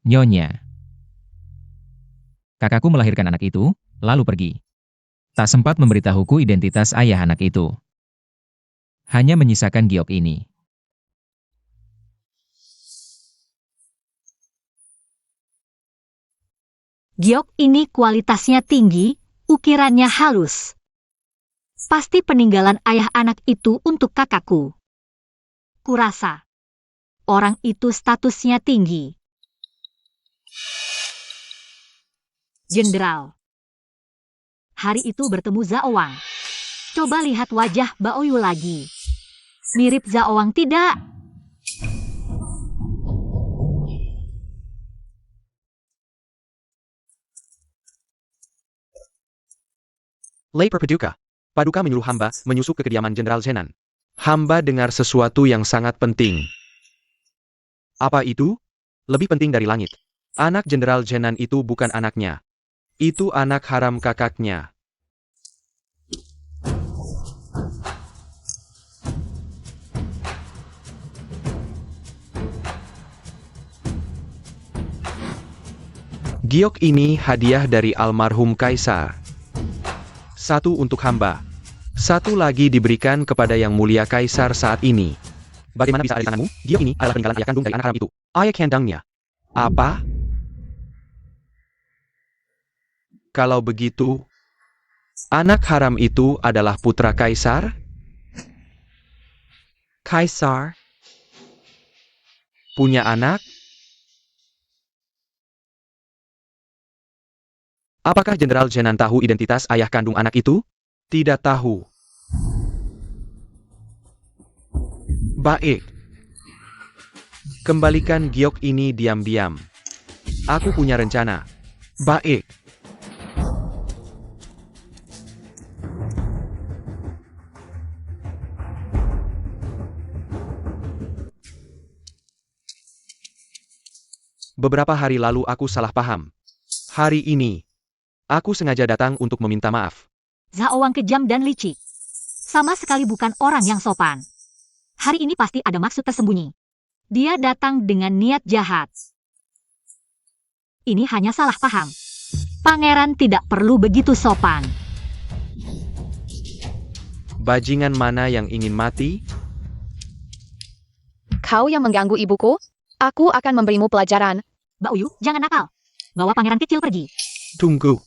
Nyonya. Kakakku melahirkan anak itu, lalu pergi. Tak sempat memberitahuku identitas ayah anak itu. Hanya menyisakan giok ini. Giok ini kualitasnya tinggi, ukirannya halus. Pasti peninggalan ayah anak itu untuk kakakku. Kurasa. Orang itu statusnya tinggi. Jenderal. Hari itu bertemu Zhao Wang. Coba lihat wajah Baoyu lagi. Mirip Zhao Wang tidak? Lei Perpaduka. Paduka menyuruh hamba menyusup ke kediaman Jenderal Zenan. Hamba dengar sesuatu yang sangat penting. Apa itu? Lebih penting dari langit. Anak Jenderal Zenan itu bukan anaknya. Itu anak haram kakaknya. Giok ini hadiah dari almarhum Kaisar. Satu untuk hamba. Satu lagi diberikan kepada Yang Mulia Kaisar saat ini. Bagaimana bisa ada di tanganmu? Giok ini adalah peninggalan ayah kandung dari anak haram itu. Ayah kandungnya. Apa? Kalau begitu, anak haram itu adalah putra Kaisar? Kaisar? Punya anak? Apakah Jenderal Zenan tahu identitas ayah kandung anak itu? Tidak tahu. Baik. Kembalikan giok ini diam-diam. Aku punya rencana. Baik. Beberapa hari lalu aku salah paham. Hari ini, aku sengaja datang untuk meminta maaf. Zhao Wang kejam dan licik. Sama sekali bukan orang yang sopan. Hari ini pasti ada maksud tersembunyi. Dia datang dengan niat jahat. Ini hanya salah paham. Pangeran tidak perlu begitu sopan. Bajingan mana yang ingin mati? Kau yang mengganggu ibuku? Aku akan memberimu pelajaran. Baoyu, jangan nakal. Bawa pangeran kecil pergi. Tunggu.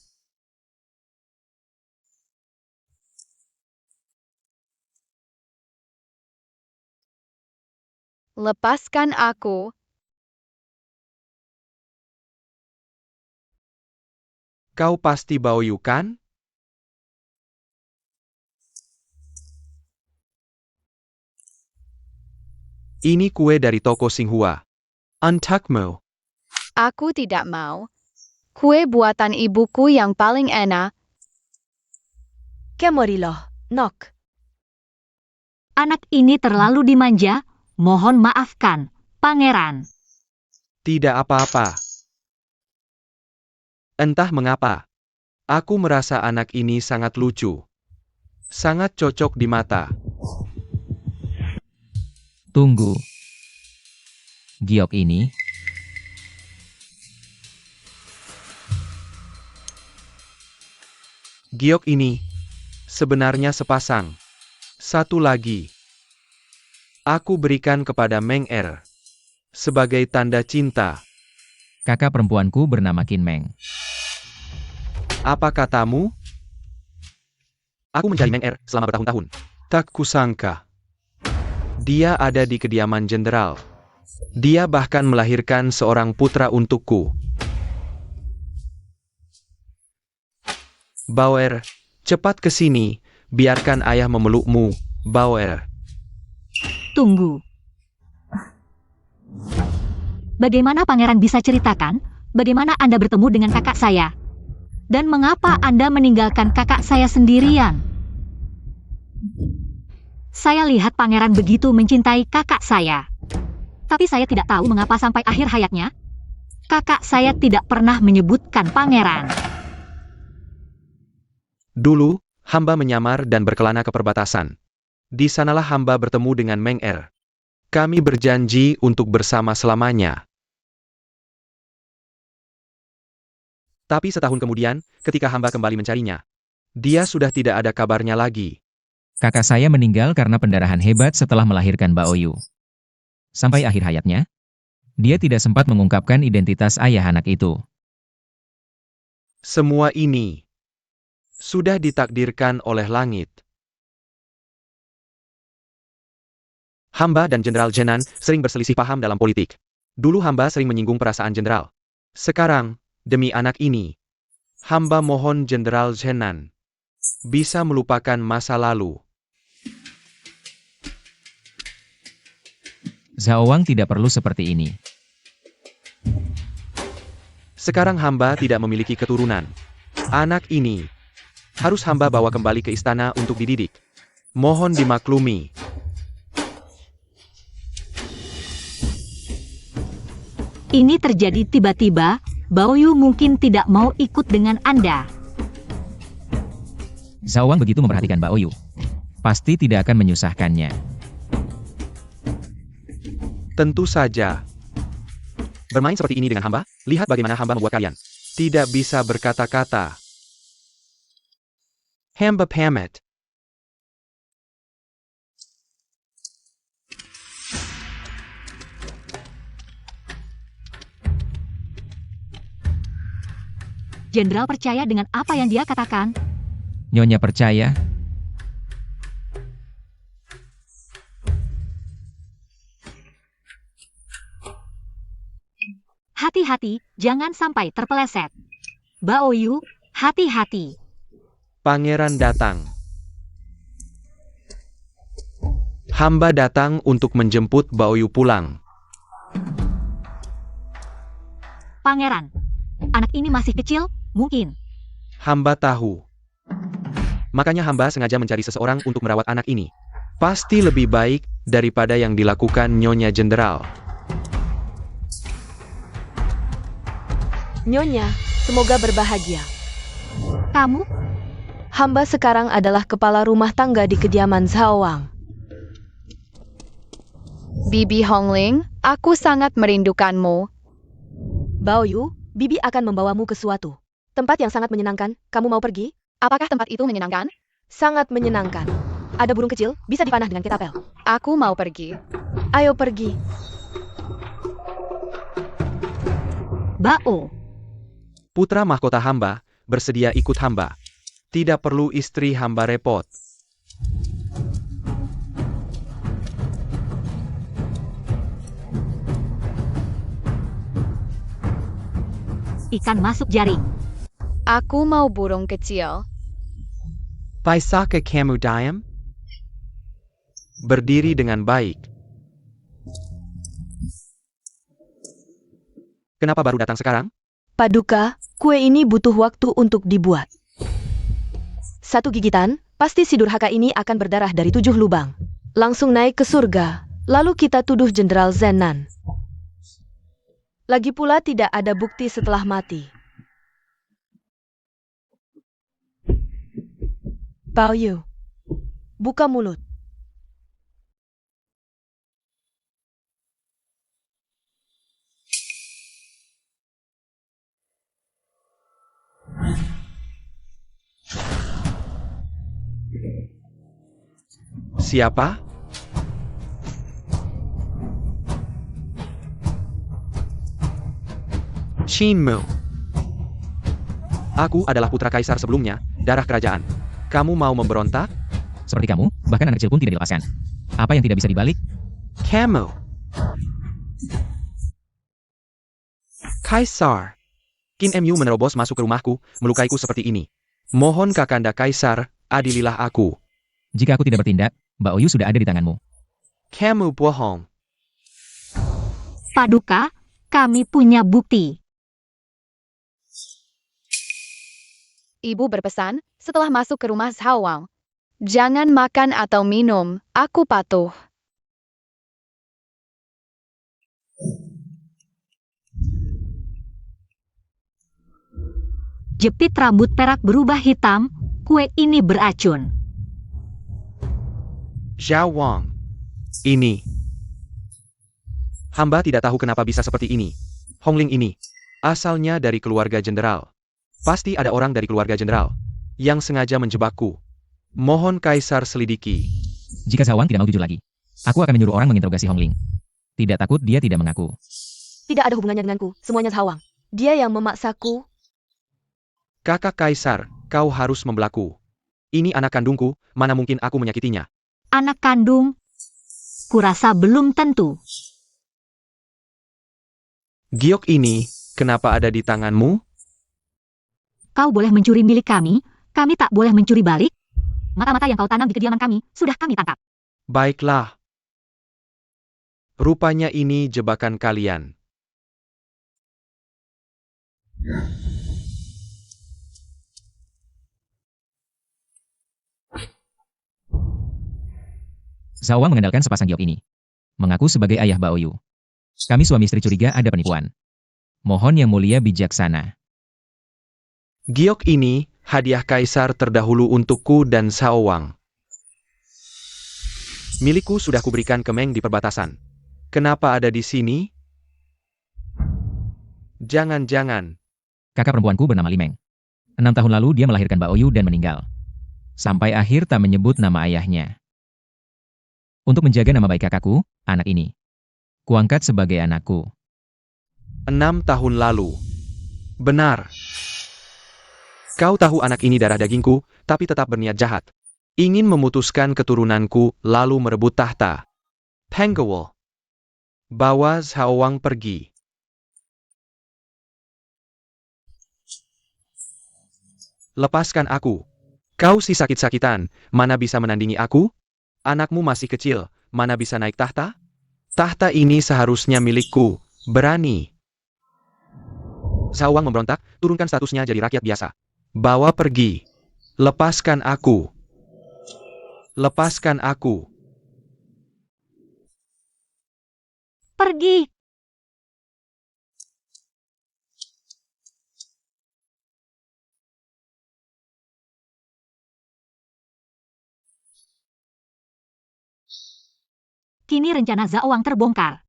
Lepaskan aku. Kau pasti Baoyu kan? Ini kue dari toko Xinghua. Untukmu. Aku tidak mau. Kue buatan ibuku yang paling enak. Kemoriloh, Nok. Anak ini terlalu dimanja. Mohon maafkan, Pangeran. Tidak apa-apa. Entah mengapa, aku merasa anak ini sangat lucu. Sangat cocok di mata. Tunggu. Giok ini, Giok ini sebenarnya sepasang. Satu lagi. Aku berikan kepada Meng Er sebagai tanda cinta. kakak perempuanku bernama Qin Meng. Apa katamu? Aku mencari Meng Er selama bertahun-tahun. Tak kusangka. Dia ada di kediaman jenderal. Dia bahkan melahirkan seorang putra untukku. Bauer, cepat ke sini. Biarkan ayah memelukmu, Bauer. Tunggu. Bagaimana Pangeran bisa ceritakan bagaimana Anda bertemu dengan kakak saya? Dan mengapa Anda meninggalkan kakak saya sendirian? Saya lihat Pangeran begitu mencintai kakak saya. Tapi saya tidak tahu mengapa sampai akhir hayatnya, kakak saya tidak pernah menyebutkan Pangeran. Dulu, hamba menyamar dan berkelana ke perbatasan. Di sanalah hamba bertemu dengan Meng Er. Kami berjanji untuk bersama selamanya. Tapi setahun kemudian, ketika hamba kembali mencarinya, dia sudah tidak ada kabarnya lagi. Kakak saya meninggal karena pendarahan hebat setelah melahirkan Baoyu. Sampai akhir hayatnya, dia tidak sempat mengungkapkan identitas ayah anak itu. Semua ini sudah ditakdirkan oleh langit. Hamba dan Jenderal Zenan sering berselisih paham dalam politik. Dulu hamba sering menyinggung perasaan jenderal. Sekarang, demi anak ini, hamba mohon Jenderal Zenan bisa melupakan masa lalu. Zhao Wang tidak perlu seperti ini. Sekarang hamba tidak memiliki keturunan. Anak ini harus hamba bawa kembali ke istana untuk dididik. Mohon dimaklumi. Ini terjadi tiba-tiba, Baoyu mungkin tidak mau ikut dengan Anda. Zhao Wang begitu memperhatikan Baoyu. Pasti tidak akan menyusahkannya. Tentu saja. Bermain seperti ini dengan hamba, lihat bagaimana hamba membuat kalian tidak bisa berkata-kata. Hamba pamit. Jenderal percaya dengan apa yang dia katakan. Nyonya percaya? Hati-hati, jangan sampai terpeleset. Baoyu, hati-hati. Pangeran datang. Hamba datang untuk menjemput Baoyu pulang. Pangeran, anak ini masih kecil, mungkin. Hamba tahu. Makanya hamba sengaja mencari seseorang untuk merawat anak ini. Pasti lebih baik daripada yang dilakukan Nyonya Jenderal. Nyonya, semoga berbahagia. Kamu? Hamba sekarang adalah kepala rumah tangga di kediaman Zhao Wang. Bibi Hongling, aku sangat merindukanmu. Baoyu, Bibi akan membawamu ke suatu tempat yang sangat menyenangkan. Kamu mau pergi? Apakah tempat itu menyenangkan? Sangat menyenangkan. Ada burung kecil, bisa dipanah dengan ketapel. Aku mau pergi. Ayo pergi. Bao. Putra mahkota hamba bersedia ikut hamba. Tidak perlu istri hamba repot. Ikan masuk jaring. Aku mau burung kecil. Paisaka kamu diam? Berdiri dengan baik. Kenapa baru datang sekarang? Paduka, kue ini butuh waktu untuk dibuat. Satu gigitan, pasti si durhaka ini akan berdarah dari 7 lubang. langsung naik ke surga, lalu kita tuduh Jenderal Zenan. Lagi pula tidak ada bukti setelah mati. Bao Yu, buka mulut. Siapa? Shinmu. Aku adalah putra kaisar sebelumnya, darah kerajaan. Kamu mau memberontak? Seperti kamu, bahkan anak kecil pun tidak dilepaskan. Apa yang tidak bisa dibalik? Kamu. Kaisar. Qin Mu menerobos masuk ke rumahku, melukaiku seperti ini. Mohon Kakanda Kaisar, adililah aku. Jika aku tidak bertindak, Bao Yu sudah ada di tanganmu. Kamu bohong. Paduka, kami punya bukti. Ibu berpesan, setelah masuk ke rumah Zhao Wang, jangan makan atau minum, aku patuh. Jepit rambut perak berubah hitam, kue ini beracun. Zhao Wang. Ini. Hamba tidak tahu kenapa bisa seperti ini. Hongling ini. Asalnya dari keluarga jenderal. Pasti ada orang dari keluarga jenderal yang sengaja menjebakku. Mohon Kaisar selidiki. Jika Zhao Wang tidak mau jujur lagi, aku akan menyuruh orang menginterogasi Hongling. Tidak takut dia tidak mengaku. Tidak ada hubungannya denganku, semuanya Zhao Wang. Dia yang memaksaku. Kakak Kaisar, kau harus membelaku. Ini anak kandungku, mana mungkin aku menyakitinya. Anak kandung? Kurasa belum tentu. Giok ini, kenapa ada di tanganmu? Kau boleh mencuri milik kami tak boleh mencuri balik. Mata-mata yang kau tanam di kediaman kami, sudah kami tangkap. Baiklah. Rupanya ini jebakan kalian. Zhao Wang mengandalkan sepasang giok ini. Mengaku sebagai ayah Bao Yu. Kami suami istri curiga ada penipuan. Mohon yang mulia bijaksana. Giok ini, hadiah Kaisar terdahulu untukku dan Zhao Wang. Milikku sudah kuberikan ke Meng di perbatasan. Kenapa ada di sini? Jangan-jangan. Kakak perempuanku bernama Li Meng. 6 tahun lalu dia melahirkan Bao Yu dan meninggal. Sampai akhir tak menyebut nama ayahnya. Untuk menjaga nama baik kakakku, anak ini kuangkat sebagai anakku. 6 tahun lalu. Benar. Kau tahu anak ini darah dagingku, tapi tetap berniat jahat. Ingin memutuskan keturunanku, lalu merebut tahta. Penggawal. Bawa Zhao Wang pergi. Lepaskan aku. Kau si sakit-sakitan, mana bisa menandingi aku? Anakmu masih kecil, mana bisa naik tahta? Tahta ini seharusnya milikku. Berani. Zhao Wang memberontak, turunkan statusnya jadi rakyat biasa. Bawa pergi. Lepaskan aku. Lepaskan aku. Pergi. Kini rencana Zhao Wang terbongkar.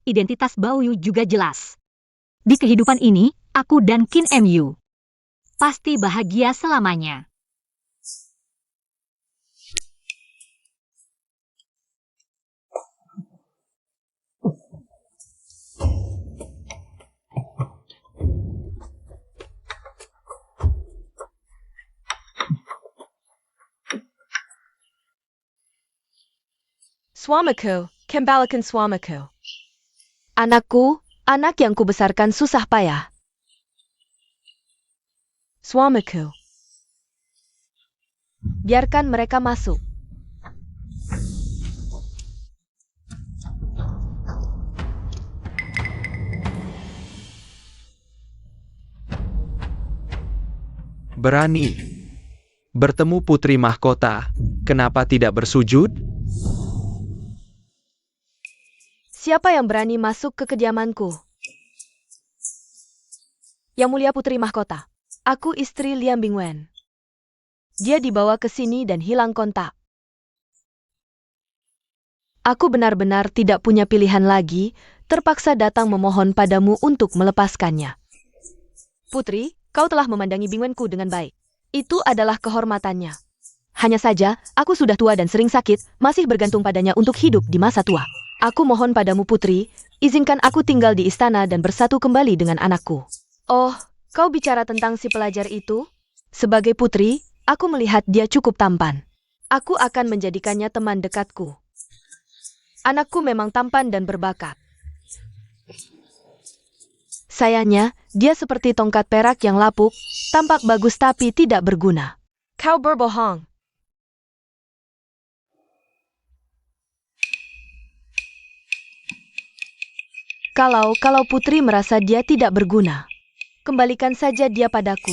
Identitas Bao Yu juga jelas. Di kehidupan ini, aku dan Qin Mu pasti bahagia selamanya. Suamiku, kembalikan suamiku. Anakku, anak yang kubesarkan susah payah. Suamiku. Biarkan mereka masuk. Berani. Bertemu putri mahkota, kenapa tidak bersujud? Siapa yang berani masuk ke kediamanku? Yang Mulia Putri Mahkota. Aku istri Liam Bingwen. Dia dibawa ke sini dan hilang kontak. Aku benar-benar tidak punya pilihan lagi, terpaksa datang memohon padamu untuk melepaskannya. Putri, kau telah memandangi Bingwenku dengan baik. Itu adalah kehormatannya. Hanya saja, aku sudah tua dan sering sakit, masih bergantung padanya untuk hidup di masa tua. Aku mohon padamu Putri, izinkan aku tinggal di istana dan bersatu kembali dengan anakku. Oh, kau bicara tentang si pelajar itu? Sebagai putri, aku melihat dia cukup tampan. Aku akan menjadikannya teman dekatku. Anakku memang tampan dan berbakat. Sayangnya, dia seperti tongkat perak yang lapuk, tampak bagus tapi tidak berguna. Kau berbohong. Kalau Putri merasa dia tidak berguna, kembalikan saja dia padaku.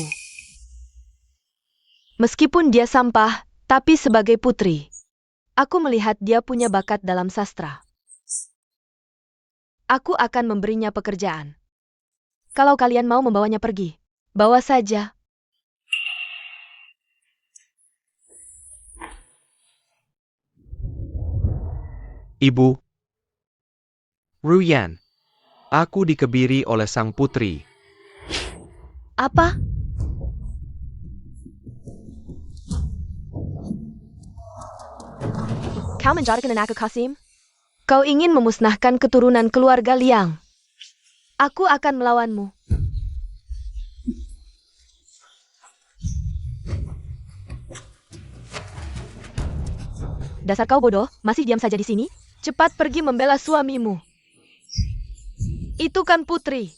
Meskipun dia sampah, tapi sebagai putri, aku melihat dia punya bakat dalam sastra. Aku akan memberinya pekerjaan. Kalau kalian mau membawanya pergi, bawa saja. Ibu. Ruyan. Aku dikebiri oleh sang putri. Apa? Kau menjadikan anakku Kasim? Kau ingin memusnahkan keturunan keluarga Liang. Aku akan melawanmu. Dasar kau bodoh, masih diam saja di sini? Cepat pergi membela suamimu. Itu kan putri.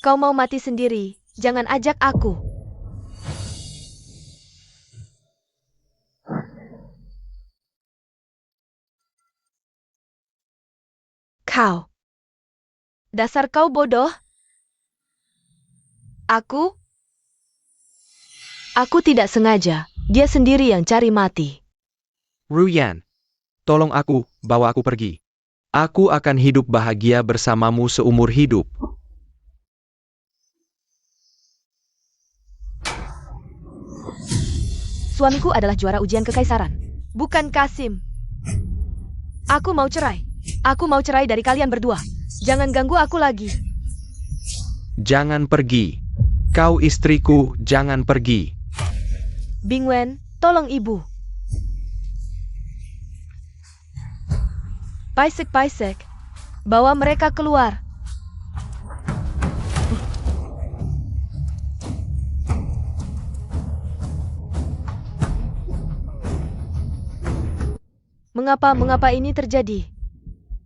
Kau mau mati sendiri, jangan ajak aku. Kau. Dasar kau bodoh. Aku tidak sengaja, dia sendiri yang cari mati. Ruyan. Tolong aku, bawa aku pergi. Aku akan hidup bahagia bersamamu seumur hidup. Suamiku adalah juara ujian kekaisaran, bukan Kasim. Aku mau cerai. Aku mau cerai dari kalian berdua. Jangan ganggu aku lagi. Jangan pergi. Kau istriku, jangan pergi. Bingwen, tolong ibu. Paisek, bawa mereka keluar. Mengapa ini terjadi?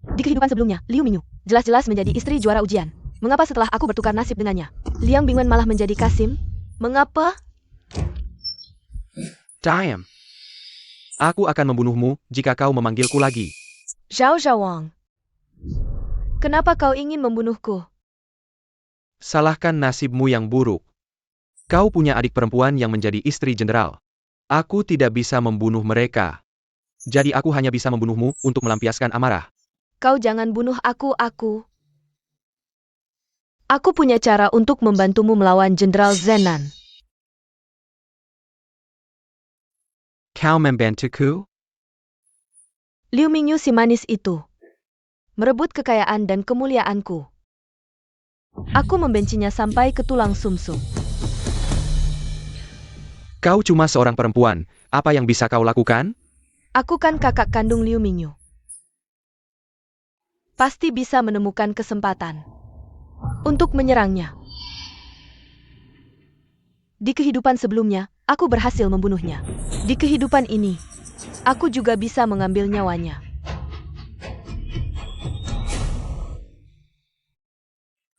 Di kehidupan sebelumnya, Liu Mingyu jelas-jelas menjadi istri juara ujian. Mengapa setelah aku bertukar nasib dengannya, Liang Bingwen malah menjadi Kasim? Mengapa? Diam. Aku akan membunuhmu jika kau memanggilku lagi. Zhao Zhawang. Kenapa kau ingin membunuhku? Salahkan nasibmu yang buruk. Kau punya adik perempuan yang menjadi istri jenderal. Aku tidak bisa membunuh mereka. Jadi aku hanya bisa membunuhmu untuk melampiaskan amarah. Kau jangan bunuh aku. Aku punya cara untuk membantumu melawan Jenderal Zenan. Kau membantuku? Liu Mingyu si manis itu merebut kekayaan dan kemuliaanku. Aku membencinya sampai ke tulang sumsum. Kau cuma seorang perempuan, apa yang bisa kau lakukan? Aku kan kakak kandung Liu Mingyu. Pasti bisa menemukan kesempatan untuk menyerangnya. Di kehidupan sebelumnya, aku berhasil membunuhnya. Di kehidupan ini, aku juga bisa mengambil nyawanya.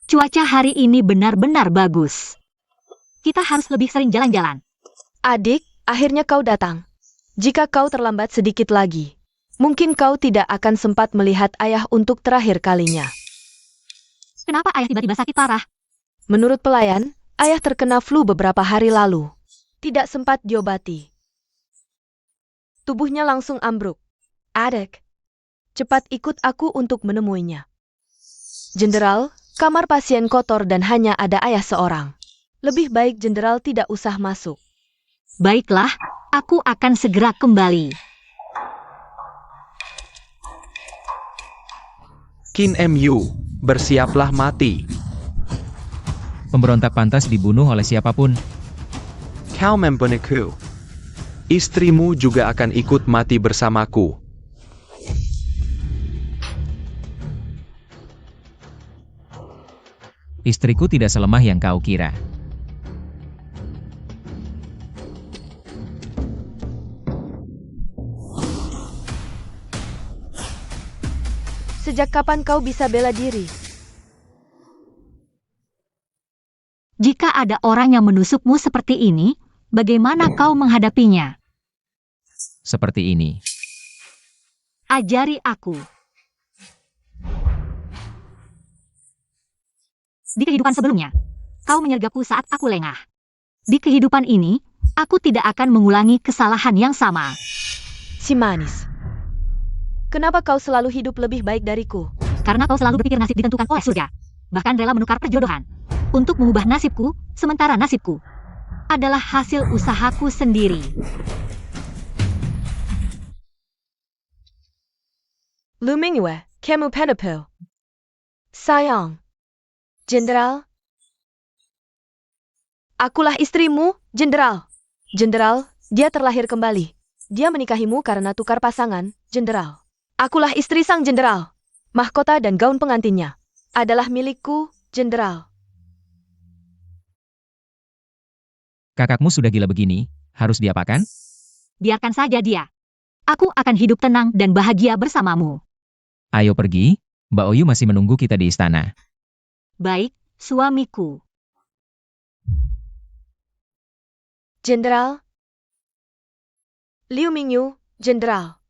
Cuaca hari ini benar-benar bagus. Kita harus lebih sering jalan-jalan. Adik, akhirnya kau datang. Jika kau terlambat sedikit lagi, mungkin kau tidak akan sempat melihat ayah untuk terakhir kalinya. Kenapa ayah tiba-tiba sakit parah? Menurut pelayan, ayah terkena flu beberapa hari lalu. Tidak sempat diobati. Tubuhnya langsung ambruk. Adik, Cepat ikut aku untuk menemuinya. Jenderal, kamar pasien kotor dan hanya ada ayah seorang. Lebih baik jenderal tidak usah masuk. Baiklah, aku akan segera kembali. Qin Mu, bersiaplah mati. Pemberontak pantas dibunuh oleh siapapun. Kau membunuhku. Istrimu juga akan ikut mati bersamaku. Istriku tidak selemah yang kau kira. Sejak kapan kau bisa bela diri? Jika ada orang yang menusukmu seperti ini, bagaimana kau menghadapinya? Seperti ini. Ajari aku. Di kehidupan sebelumnya, kau menyergapku saat aku lengah. Di kehidupan ini, aku tidak akan mengulangi kesalahan yang sama. Si manis. Kenapa kau selalu hidup lebih baik dariku? Karena kau selalu berpikir nasib ditentukan oleh surga. Bahkan rela menukar perjodohan. Untuk mengubah nasibku, sementara nasibku adalah hasil usahaku sendiri. Lu Mingyue, kamu penapel. Sayang. Jenderal. Akulah istrimu, Jenderal. Jenderal, dia terlahir kembali. Dia menikahimu karena tukar pasangan, Jenderal. Akulah istri sang Jenderal. Mahkota dan gaun pengantinnya adalah milikku, Jenderal. Kakakmu sudah gila begini, harus diapakan? Biarkan saja dia. Aku akan hidup tenang dan bahagia bersamamu. Ayo pergi, Mbak Oyu masih menunggu kita di istana. Baik, suamiku. Jenderal. Liu Mingyu, Jenderal.